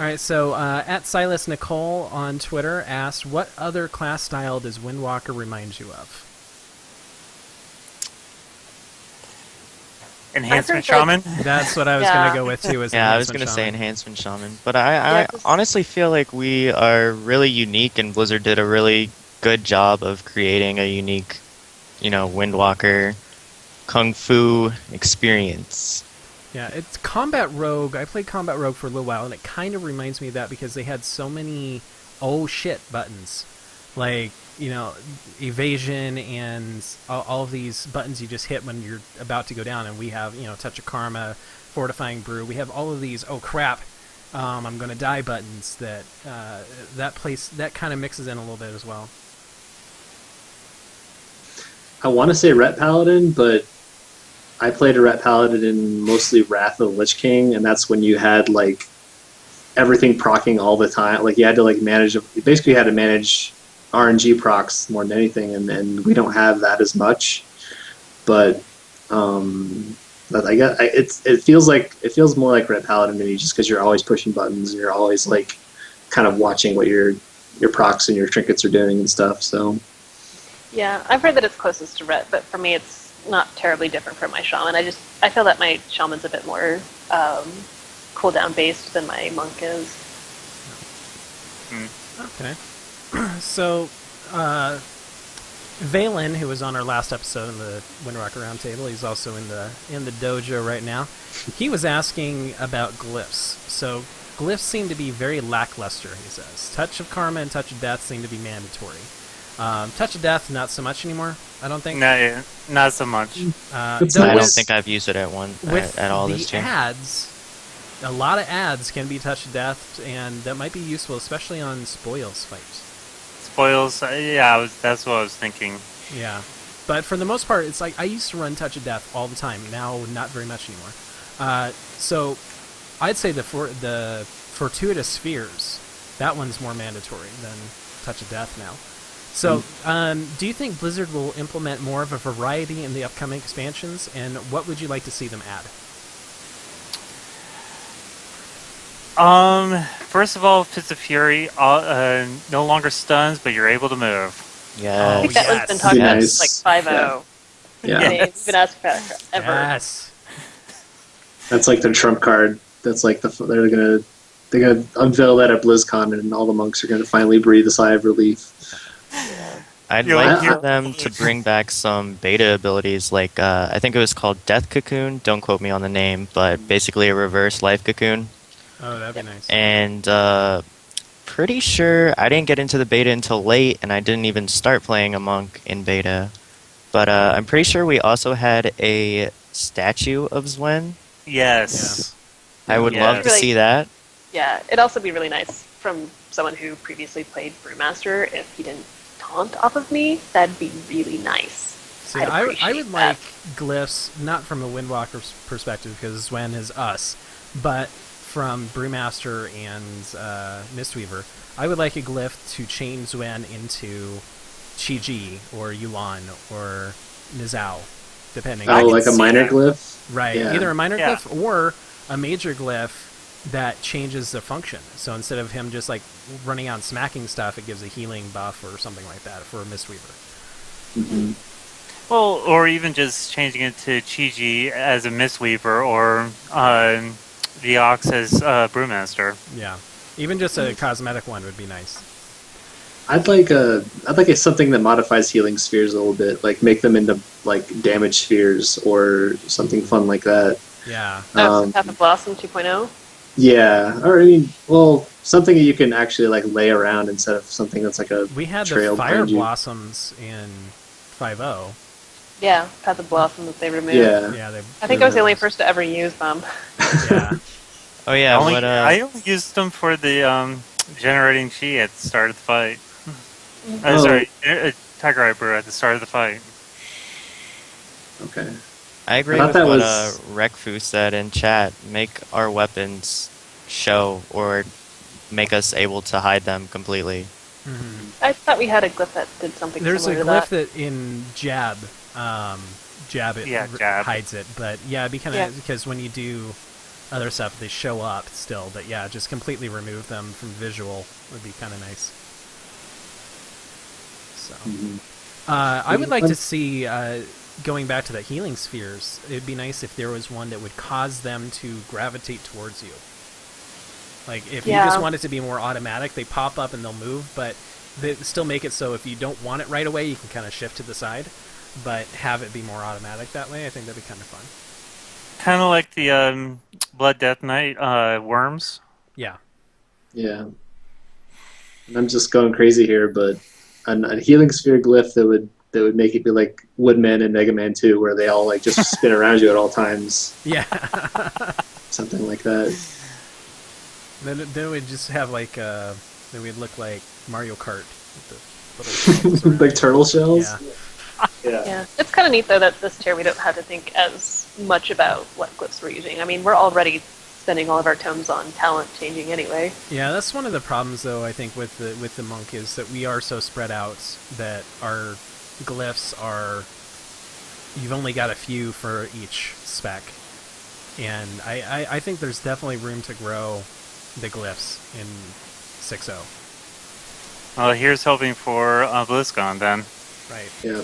All right, so at Silas Nicole on Twitter asked, what other class style does Windwalker remind you of? Enhancement I heard Shaman. That's what I was Yeah. going to go with too. Is Yeah, I was Enhancement gonna say Shaman. Enhancement Shaman, but I 'cause- honestly feel like we are really unique, and Blizzard did a really good job of creating a unique, Windwalker Kung Fu experience. Yeah, it's Combat Rogue. I played Combat Rogue for a little while, and it kind of reminds me of that because they had so many oh shit buttons. Like, evasion and all of these buttons you just hit when you're about to go down. And we have, Touch of Karma, Fortifying Brew. We have all of these, oh crap, I'm going to die buttons that that kind of mixes in a little bit as well. I want to say Ret Paladin, but I played a Ret Paladin in mostly Wrath of the Lich King, and that's when you had like everything proccing all the time. Like you had to manage. You basically had to manage RNG procs more than anything, and we don't have that as much. But I guess it feels more like Ret Paladin to me, just because you're always pushing buttons. You're always like kind of watching what your procs and your trinkets are doing and stuff. So. Yeah, I've heard that it's closest to Ret, but for me it's not terribly different from my Shaman. I feel that my Shaman's a bit more cooldown based than my Monk is. Okay. So, Valen, who was on our last episode in the Windwalker Roundtable, he's also in the dojo right now. He was asking about glyphs. So, glyphs seem to be very lackluster, he says. Touch of Karma and Touch of Death seem to be mandatory. Touch of Death, not so much anymore, I don't think. No, not so much. It's though I don't with- think I've used it at all the this year. ads, a lot of ads can be Touch of Death, and that might be useful, especially on spoils fights. Spoils. Yeah, that's what I was thinking. Yeah, but for the most part, it's like I used to run Touch of Death all the time. Now, not very much anymore. So, I'd say the Fortuitous Spheres, that one's more mandatory than Touch of Death now. So, do you think Blizzard will implement more of a variety in the upcoming expansions, and what would you like to see them add? First of all, Fist of Fury no longer stuns, but you're able to move. I Yeah. think that one's been talked Yes. about since like 5.0. Yeah. We've been asked for that forever. Yes. That's like their trump card. That's like they're gonna unveil that at BlizzCon, and all the monks are gonna finally breathe a sigh of relief. I'd You like like for them to bring back some beta abilities, like I think it was called Death Cocoon. Don't quote me on the name, but basically a reverse life cocoon. Oh, that'd be nice. And pretty sure I didn't get into the beta until late, and I didn't even start playing a monk in beta. But I'm pretty sure we also had a statue of Zwen. Yes. I would Yeah. love to see that. Yeah, it'd also be really nice from someone who previously played Brewmaster if he didn't taunt off of me. That'd be really nice. See, I'd I would appreciate like that. glyphs, not from a Windwalker's perspective, because Zwen is us, but from Brewmaster and Mistweaver, I would like a glyph to chain Zwen into Chi-Ji, or Yuan, or Nizao, depending Oh, on... like a see minor that. glyph. Right, Yeah. either a minor Yeah. glyph or a major glyph that changes the function. So instead of him just like running out and smacking stuff, it gives a healing buff or something like that for a Mistweaver. Mhm. Well, or even just changing it to Chi-Ji as a Mistweaver, or the Ox as Brewmaster. Yeah, even just a cosmetic one would be nice. I'd like something that modifies healing spheres a little bit, like make them into like damage spheres or something fun like that. Yeah, So Path of Blossom 2.0. Yeah, or I mean, well, something that you can actually like lay around instead of something that's like a we had the trail Fire behind you. Blossoms in 5.0. Yeah, Path of Blossom that they removed. Yeah. Yeah, they. I think I was the only person to ever use them. Yeah, Oh yeah, I only used them for the generating chi at the start of the fight. Oh. Sorry, Tiger Eye Brew at the start of the fight. Okay. I agree I thought with that what was- Rekfu said in chat. Make our weapons show, or make us able to hide them completely. I thought we had a glyph that did something There's a similar glyph to that. that in Jab, Jab it Yeah, Jab. hides it, but yeah, it'd be kind of Yeah. because when you do other stuff, they show up still. But yeah, just completely remove them from visual would be kind of nice. So, I would like to see going back to the healing spheres. It'd be nice if there was one that would cause them to gravitate towards you. Like if you just want it to be more automatic, they pop up and they'll move, but they still make it so if you don't want it right away, you can kind of shift to the side, but have it be more automatic that way. I think that'd be kind of fun. Kind of like the Blood Death Knight worms. Yeah. Yeah. And I'm just going crazy here, but a healing sphere glyph that would make it be like Woodman and Mega Man 2, where they all like just spin around you at all times. Yeah. Something like that. Then we'd just have like then we'd look like Mario Kart with the little turtles Like turtle shells. Yeah. Yeah, it's kind of neat though that this tier we don't have to think as much about what glyphs we're using. I mean, we're already spending all of our tomes on talent changing anyway. Yeah, that's one of the problems though, I think, with the monk is that we are so spread out that our glyphs are you've only got a few for each spec. And I think there's definitely room to grow the glyphs in 6.0. Well, here's hoping for BlizzCon then. Right. Yeah.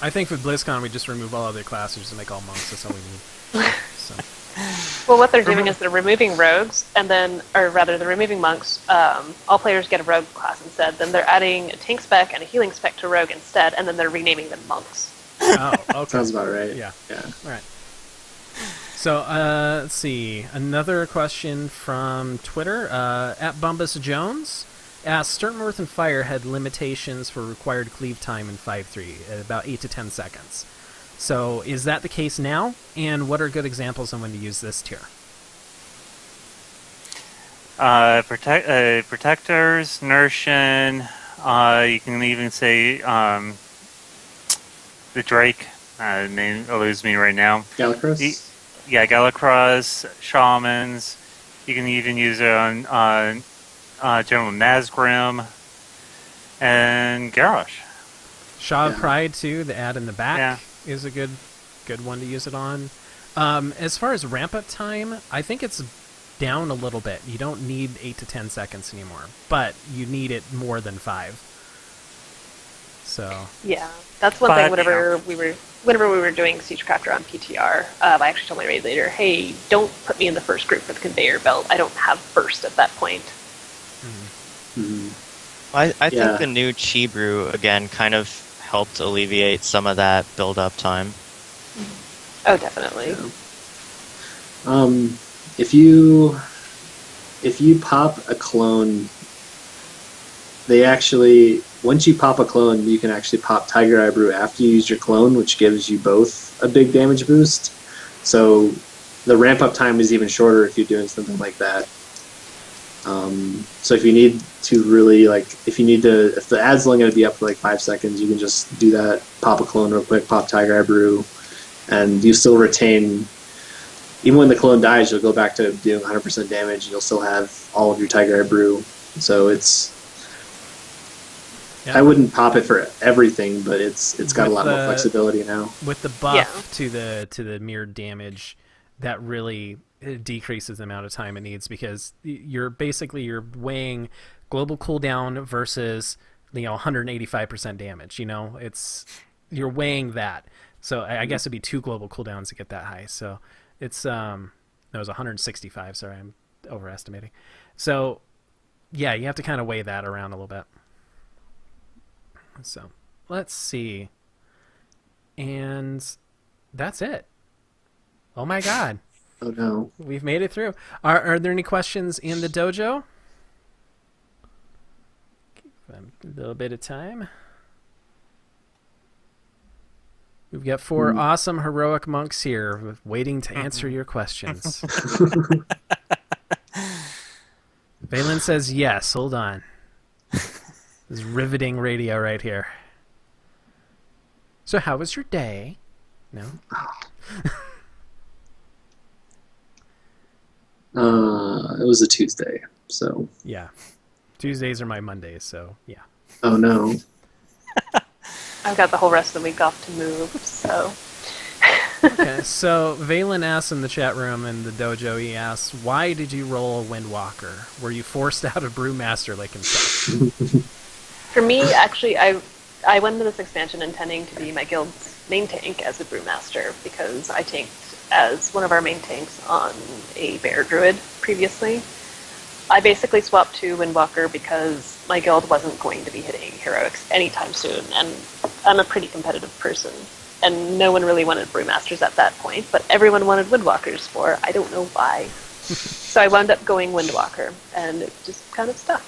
I think for BlizzCon we just remove all other classes and make all monks. That's all we need. So. Well, what they're doing is they're removing rogues, and then, or rather, they're removing monks. All players get a rogue class instead. Then they're adding a tank spec and a healing spec to rogue instead, and then they're renaming them monks. Oh, okay. Sounds about right. Yeah. Yeah. All right. So, let's see. Another question from Twitter. At Bumbus Jones asks, Certain Earth and Fire had limitations for required cleave time in 5.3, at about 8 to 10 seconds. So, is that the case now? And what are good examples on when to use this tier? Protectors, Nurshin, you can even say the Drake, name eludes me right now. Galacrus? Yeah, Galacross, Shamans. You can even use it on General Nazgrim and Garrosh. Shaw of Pride, too, the ad in the back is a good one to use it on. As far as ramp-up time, I think it's down a little bit. You don't need 8 to 10 seconds anymore, but you need it more than 5. So Yeah, that's one thing. Whenever we were doing Siegecrafter on PTR, I actually told my raid leader, "Hey, don't put me in the first group for the conveyor belt. I don't have burst at that point." I think the new Chi Brew again kind of helped alleviate some of that build-up time. Oh, definitely. Yeah. If you pop a clone, they actually, once you pop a clone, you can actually pop Tiger Eye Brew after you use your clone, which gives you both a big damage boost. So the ramp up time is even shorter if you're doing something like that. So if you need to really, if the ad's only going to be up for like 5 seconds, you can just do that, pop a clone real quick, pop Tiger Eye Brew, and you still retain, even when the clone dies, you'll go back to doing 100% damage, and you'll still have all of your Tiger Eye Brew. So it's, I wouldn't pop it for everything, but it's got a lot more flexibility now. With the buff to the mirrored damage, that really decreases the amount of time it needs, because you're weighing global cooldown versus 185% damage. You're weighing that. So I guess it'd be 2 global cooldowns to get that high. So it's that was 165. Sorry, I'm overestimating. So yeah, you have to kind of weigh that around a little bit. So let's see, and that's it. Oh my god. Oh no. We've made it through. Are there any questions in the dojo? Give them a little bit of time. We've got 4 awesome heroic monks here waiting to answer your questions. Valen says yes. Hold on. This is riveting radio right here. So how was your day? No? It was a Tuesday, so Yeah. Tuesdays are my Mondays, so yeah. Oh no. I've got the whole rest of the week off to move, so. Okay, so Valen asks in the chat room in the dojo, he asks, why did you roll a Windwalker? Were you forced out of Brewmaster like himself? For me, actually, I went into this expansion intending to be my guild's main tank as a Brewmaster, because I tanked as one of our main tanks on a Bear Druid previously. I basically swapped to Windwalker because my guild wasn't going to be hitting heroics anytime soon, and I'm a pretty competitive person. And no one really wanted Brewmasters at that point, but everyone wanted Windwalkers for I don't know why. So I wound up going Windwalker, and it just kind of stuck.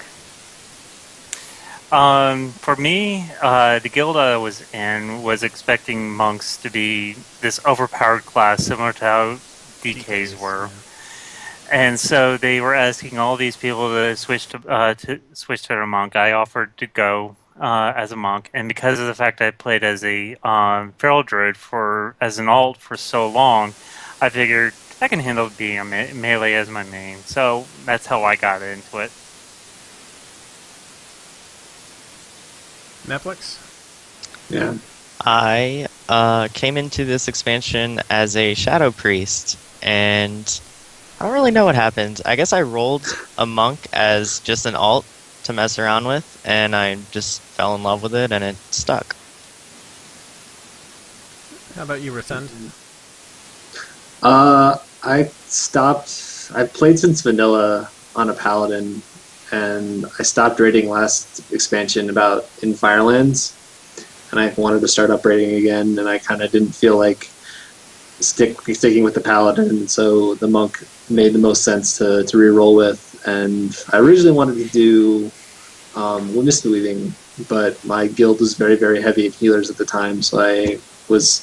For me, the guild I was in was expecting monks to be this overpowered class, similar to how DKs were. Yeah. And so they were asking all these people to switch to a monk. I offered to go as a monk, and because of the fact I played as a feral druid as an alt for so long, I figured I can handle being a melee as my main. So that's how I got into it. Netflix? Yeah. I came into this expansion as a Shadow Priest, and I don't really know what happened. I guess I rolled a monk as just an alt to mess around with, and I just fell in love with it, and it stuck. How about you, Rotund? I've played since vanilla on a paladin, and I stopped raiding last expansion about in Firelands, and I wanted to start up raiding again, and I kind of didn't feel like sticking with the paladin, so the monk made the most sense to re-roll with. And I originally wanted to do Mist Weaving, but my guild was very, very heavy in healers at the time, so I was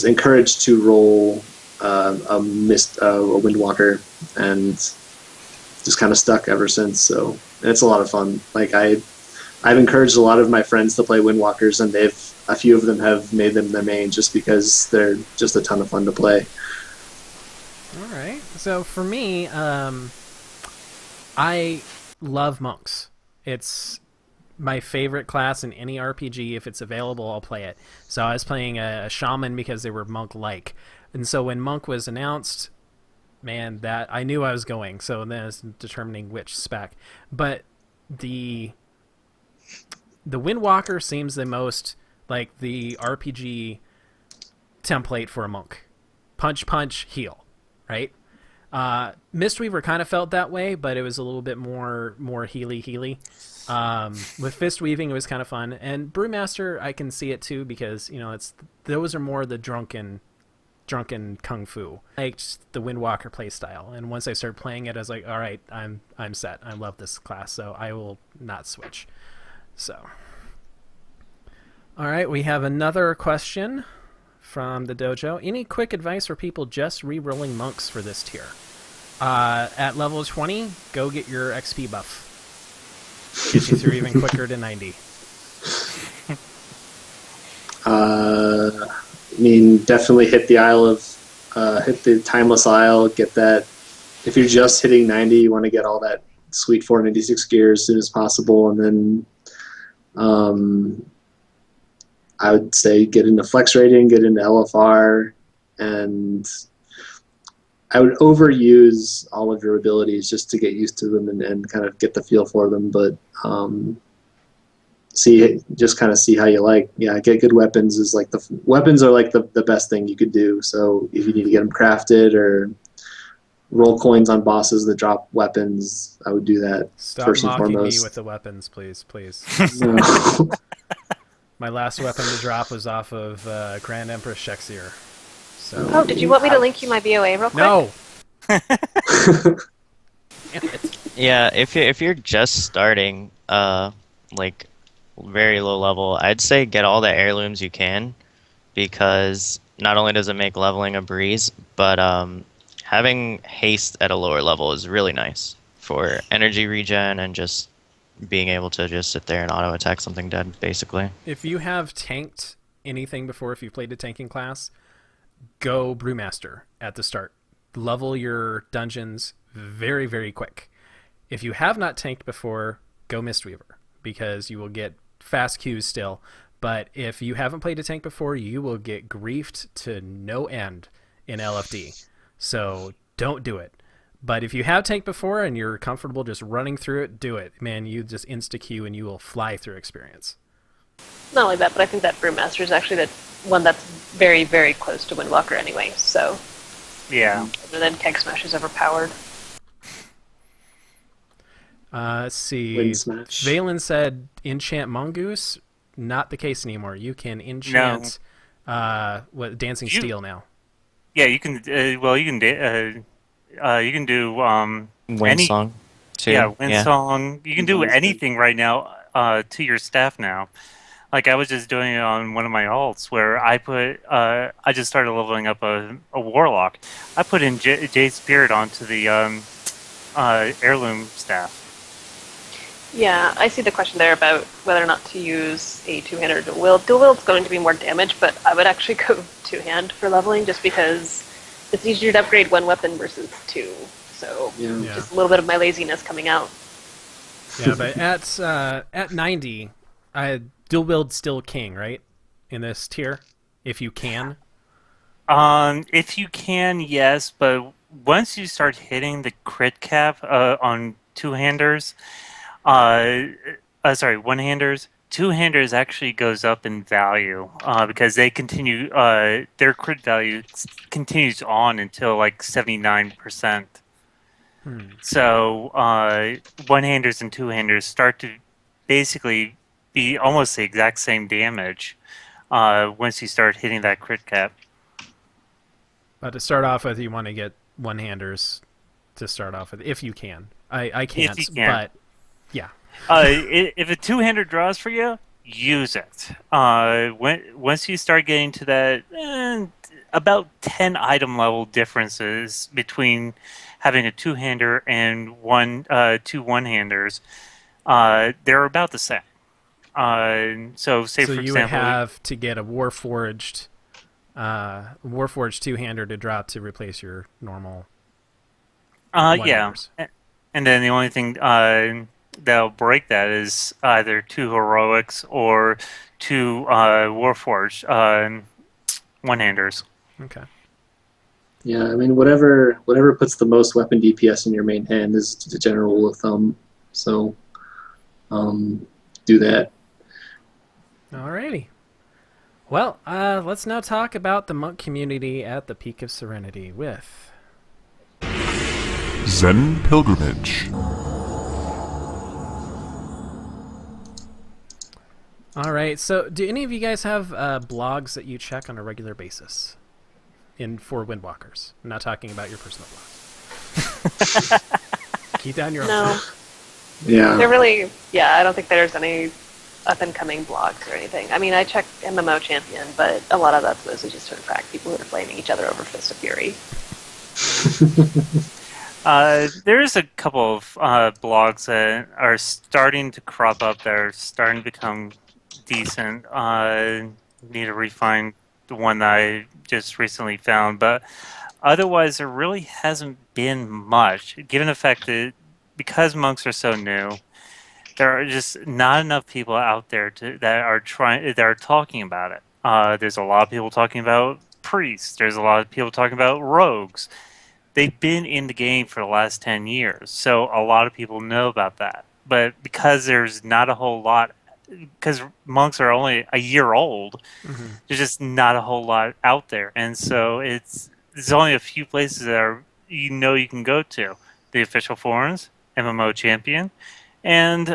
encouraged to roll a Windwalker, and just kind of stuck ever since. So and it's a lot of fun. Like I've encouraged a lot of my friends to play Windwalkers, and a few of them have made them their main just because they're just a ton of fun to play. All right. So for me, I love monks. It's my favorite class in any RPG. If it's available, I'll play it. So I was playing a shaman because they were monk-like. And so when monk was announced, man, that I knew I was going. So then I was determining which spec. But the Windwalker seems the most like the RPG template for a monk. Punch, punch, heal, right? Mistweaver kind of felt that way, but it was a little bit more healy. With fist weaving, it was kind of fun, and Brewmaster, I can see it too because those are more the drunken kung fu, like the Windwalker playstyle. And once I started playing it, I was like, all right, I'm set. I love this class, so I will not switch. So, all right, we have another question from the dojo. Any quick advice for people just re-rolling monks for this tier? At level 20, go get your XP buff. Gets you through even quicker to 90. I mean, definitely hit the hit the Timeless Isle, get that. If you're just hitting 90, you want to get all that sweet 496 gear as soon as possible, and then I would say get into flex rating, get into LFR, and I would overuse all of your abilities just to get used to them and kind of get the feel for them. But just kind of see how you like. Yeah, get good weapons is like weapons are like the best thing you could do. So if you need to get them crafted or roll coins on bosses that drop weapons, I would do that. Stop first and mocking foremost. me with the weapons, please. No. My last weapon to drop was off of Grand Empress Shexier. So. Oh, did you want me to link you my BOA real quick? No! Damn it. Yeah, if you're just starting, like very low level, I'd say get all the heirlooms you can, because not only does it make leveling a breeze, but having haste at a lower level is really nice for energy regen and just being able to just sit there and auto attack something dead, basically. If you have tanked anything before, if you've played a tanking class, go Brewmaster at the start. Level your dungeons very, very quick. if you have not tanked before, go Mistweaver, because you will get fast Qs still. But if you haven't played a tank before, you will get griefed to no end in LFD. So don't do it. But if you have tanked before and you're comfortable just running through it, do it. Man, you just insta-Q and you will fly through experience. Not only that, but I think that Brewmaster is actually the one that's very, very close to Windwalker anyway. So Yeah. other than Keg Smash is overpowered. Let's see. Wind Smash. Valen said enchant Mongoose. Not the case anymore. You can enchant Dancing You- Steel now. Yeah, you can. Well, you can. You can do Windsong, too. Yeah, Windsong. You can do Windsong. anything right now to your staff now. Like I was just doing it on one of my alts where I put. I just started leveling up a warlock. I put in Jade Spirit onto the heirloom staff. Yeah, I see the question there about whether or not to use a two-hander or dual wield. Dual wield's going to be more damage, but I would actually go two-hand for leveling just because it's easier to upgrade one weapon versus two. So Yeah. Yeah. just a little bit of my laziness coming out. Yeah, but at 90, dual wield's still king, right? In this tier, if you can. If you can, yes, but once you start hitting the crit cap on two-handers, one-handers, two-handers actually goes up in value because they continue, their crit value continues on until like 79%. So one-handers and two-handers start to basically be almost the exact same damage once you start hitting that crit cap. But to start off with, you want to get one-handers to start off with, if you can. I can't, you can. but yeah. If a two-hander draws for you, use it. Once you start getting to that about 10 item level differences between having a two-hander and two one-handers, they're about the same. So say So for you example, would have to get a Warforged two-hander to drop to replace your normal yeah, one-handers. and then the only thing that'll break that is either two heroics or two Warforged one-handers. Okay. Yeah, I mean, whatever puts the most weapon DPS in your main hand is the general rule of thumb. So, do that. Alrighty. Well, let's now talk about the monk community at the Peak of Serenity with... Zen Pilgrimage. Alright, so do any of you guys have blogs that you check on a regular basis for Windwalkers? I'm not talking about your personal blog. Keep down your own. No, Yeah. they're really, I don't think there's any up-and-coming blogs or anything. I mean, I check MMO Champion, but a lot of that's mostly just to attract people who are blaming each other over Fist of Fury. There's a couple of blogs that are starting to crop up that are starting to become decent. Need to refine the one that I just recently found, but otherwise there really hasn't been much, given the fact that because monks are so new, there are just not enough people out there that are talking about it. There's a lot of people talking about priests. There's a lot of people talking about rogues. They've been in the game for the last 10 years, so a lot of people know about that. But because there's not a whole lot, because monks are only a year old, there's just not a whole lot out there. And so there's only a few places that are, you can go to. The official forums, MMO Champion, and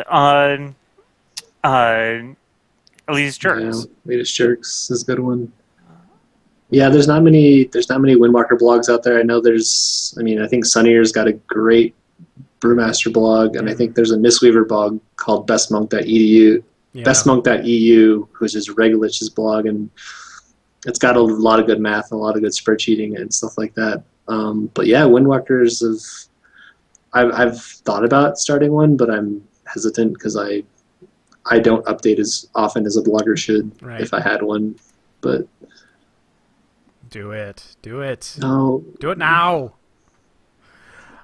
Elite's Jerks. Yeah, Elite's Jerks is a good one. Yeah, there's not many Windwalker blogs out there. I know I think Sunnier's got a great Brewmaster blog, and I think there's a Mistweaver blog called bestmonk.edu, Yeah. bestmonk.eu, which is Regulich's blog, and it's got a lot of good math and a lot of good spread cheating and stuff like that. But yeah, Windwalkers I've thought about starting one, but I'm hesitant because I don't update as often as a blogger should if I had one. But Do it. Do it. no, Do it now.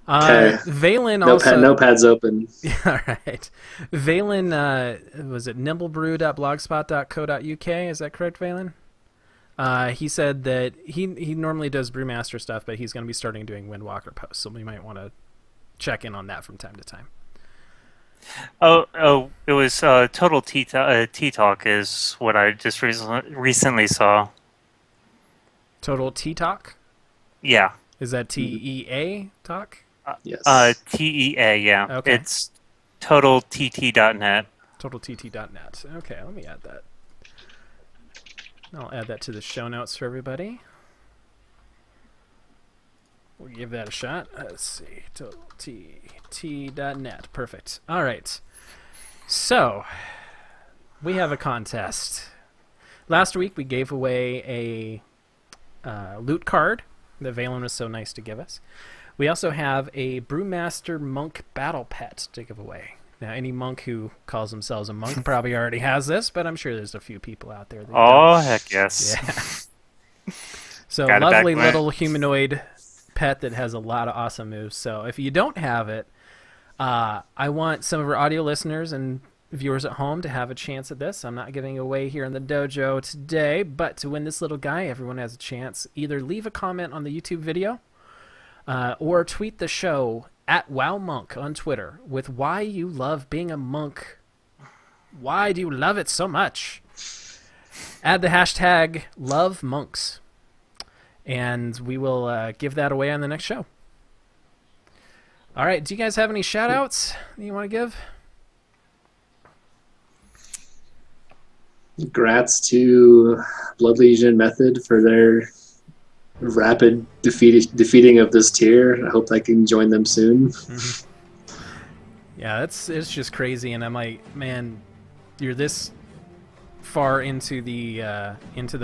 Okay. Valen also... Notepad's open. All right. Valen, was it nimblebrew.blogspot.co.uk? Is that correct, Valen? He said that he normally does Brewmaster stuff, but he's going to be starting doing Windwalker posts, so we might want to check in on that from time to time. Oh, it was Total T-Talk is what I just recently saw. Total T-Talk? Yeah. Is that TEA talk? Yes. TEA, yeah. Okay. It's TotalTT.net. TotalTT.net. Okay, let me add that. I'll add that to the show notes for everybody. We'll give that a shot. Let's see. TotalTT.net. Perfect. All right. So, we have a contest. Last week, we gave away a loot card that Valen was so nice to give us. We also have a Brewmaster Monk Battle Pet to give away. Now, any monk who calls themselves a monk probably already has this, but I'm sure there's a few people out there that don't. Heck yes. Yeah. So, Got it lovely back, little humanoid pet that has a lot of awesome moves. So, if you don't have it, I want some of our audio listeners and viewers at home to have a chance at this. I'm not giving away here in the dojo today, but to win this little guy, everyone has a chance. Either leave a comment on the YouTube video or tweet the show at WowMonk on Twitter with why you love being a monk. Why do you love it so much? Add the hashtag #LoveMonks, and we will give that away on the next show. All right, do you guys have any shout-outs that you want to give? Congrats to Blood Legion Method for their rapid defeating of this tier. I hope I can join them soon. Mm-hmm. Yeah, it's just crazy, and I'm like, man, you're this far into the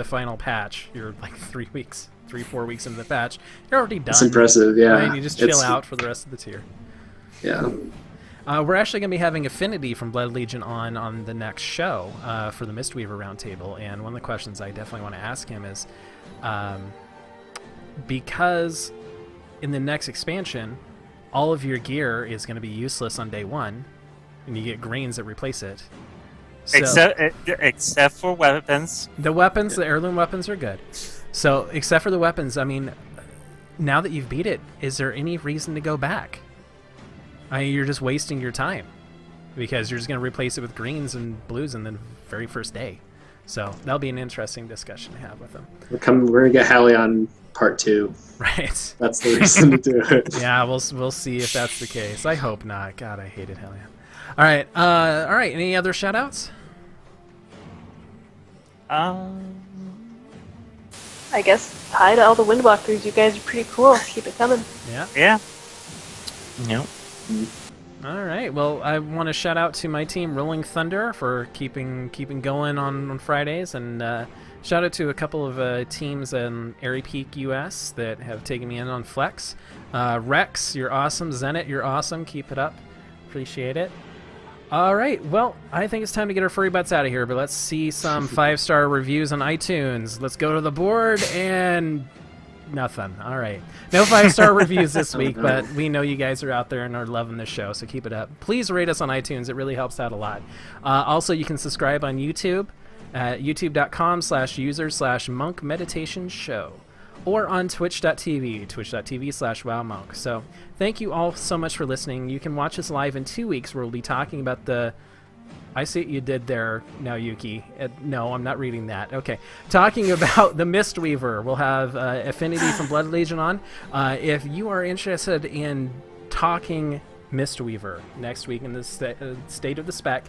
final patch. You're like 4 weeks into the patch. You're already done. It's impressive, yeah. Right? You just chill out for the rest of the tier. Yeah. We're actually going to be having Affinity from Blood Legion on the next show for the Mistweaver Roundtable, and one of the questions I definitely want to ask him is, because in the next expansion, all of your gear is going to be useless on day one, and you get greens that replace it. So, except for weapons. The weapons, the heirloom weapons are good. So, except for the weapons, I mean, now that you've beat it, is there any reason to go back? You're just wasting your time because you're just going to replace it with greens and blues in the very first day. So that'll be an interesting discussion to have with them. We're going to get Hallie on part 2. Right. That's the reason to do it. Yeah, we'll see if that's the case. I hope not. God, I hated Hellion. All right. All right. Any other shout-outs? I guess hi to all the Windwalkers. You guys are pretty cool. Keep it coming. Yeah. Yeah. Yep. All right. Well, I want to shout out to my team, Rolling Thunder, for keeping going on Fridays, and shout out to a couple of teams in Airy Peak, US, that have taken me in on Flex. Rex, you're awesome. Zenit, you're awesome. Keep it up. Appreciate it. All right. Well, I think it's time to get our furry butts out of here, but let's see some 5-star reviews on iTunes. Let's go to the board and... nothing. All right. No 5-star reviews this week, but we know you guys are out there and are loving the show, so keep it up. Please rate us on iTunes. It really helps out a lot. Also, you can subscribe on YouTube at youtube.com/user/monk meditation show, or on twitch.tv/wowmonk. So thank you all so much for listening. You can watch us live in 2 weeks where we'll be talking about the... I see what you did there, Naoyuki. No, I'm not reading that. Okay. Talking about the Mistweaver. We'll have Affinity from Blood Legion on. If you are interested in talking Mistweaver next week in the State of the Spec,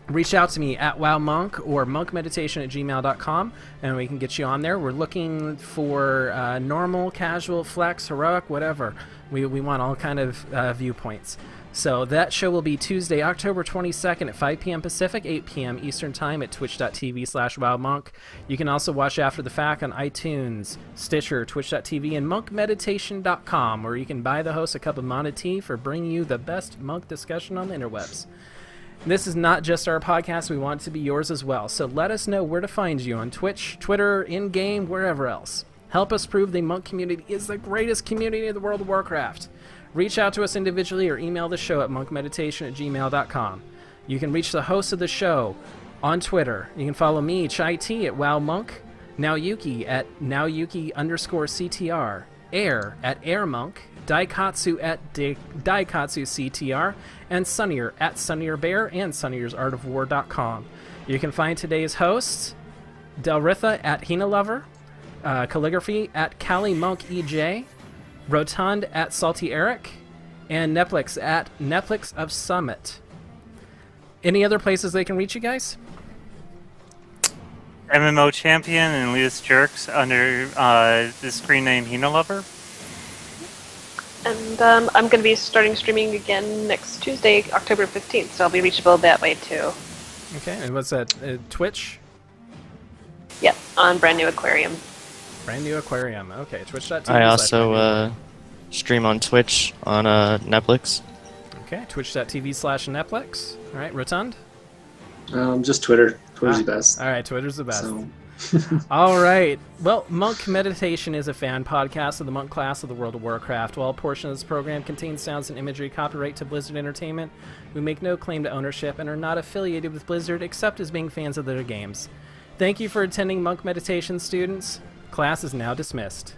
reach out to me at WowMonk or monkmeditation@gmail.com, and we can get you on there. We're looking for normal, casual, flex, heroic, whatever. We want all kind of viewpoints. So that show will be Tuesday, October 22nd at 5 p.m. Pacific, 8 p.m. Eastern Time at twitch.tv/wowmonk. You can also watch After the Fact on iTunes, Stitcher, twitch.tv, and monkmeditation.com, where you can buy the host a cup of Mana tea for bringing you the best monk discussion on the interwebs. This is not just our podcast. We want it to be yours as well. So let us know where to find you on Twitch, Twitter, in-game, wherever else. Help us prove the monk community is the greatest community in the world of Warcraft. Reach out to us individually or email the show at monkmeditation@gmail.com. You can reach the host of the show on Twitter. You can follow me, Chai T, at WowMonk, Naoyuki at Naoyuki_CTR, Air at AirMonk, Daikatsu at Daikatsu CTR, and Sunnier at SunnierBear and Sunnier'sArtOfWar.com. You can find today's hosts, Delritha at HinaLover, Calligraphy at CaliMonkEJ, Rotund at Salty Eric, and Netflix at Netflix of Summit. Any other places they can reach you guys? MMO Champion and Elitist Jerks under the screen name HinaLover. And I'm going to be starting streaming again next Tuesday, October 15th, so I'll be reachable that way too. Okay, and what's that? Twitch? Yep, on Brand New Aquarium. Brand New Aquarium. Okay, twitch.tv. I also stream on Twitch on Netflix. Okay, twitch.tv/Netflix. All right, Rotund? Just Twitter. Twitter's the best. All right, Twitter's the best. So. All right. Well, Monk Meditation is a fan podcast of the Monk class of the World of Warcraft. While a portion of this program contains sounds and imagery copyright to Blizzard Entertainment, we make no claim to ownership and are not affiliated with Blizzard except as being fans of their games. Thank you for attending Monk Meditation, students. Class is now dismissed.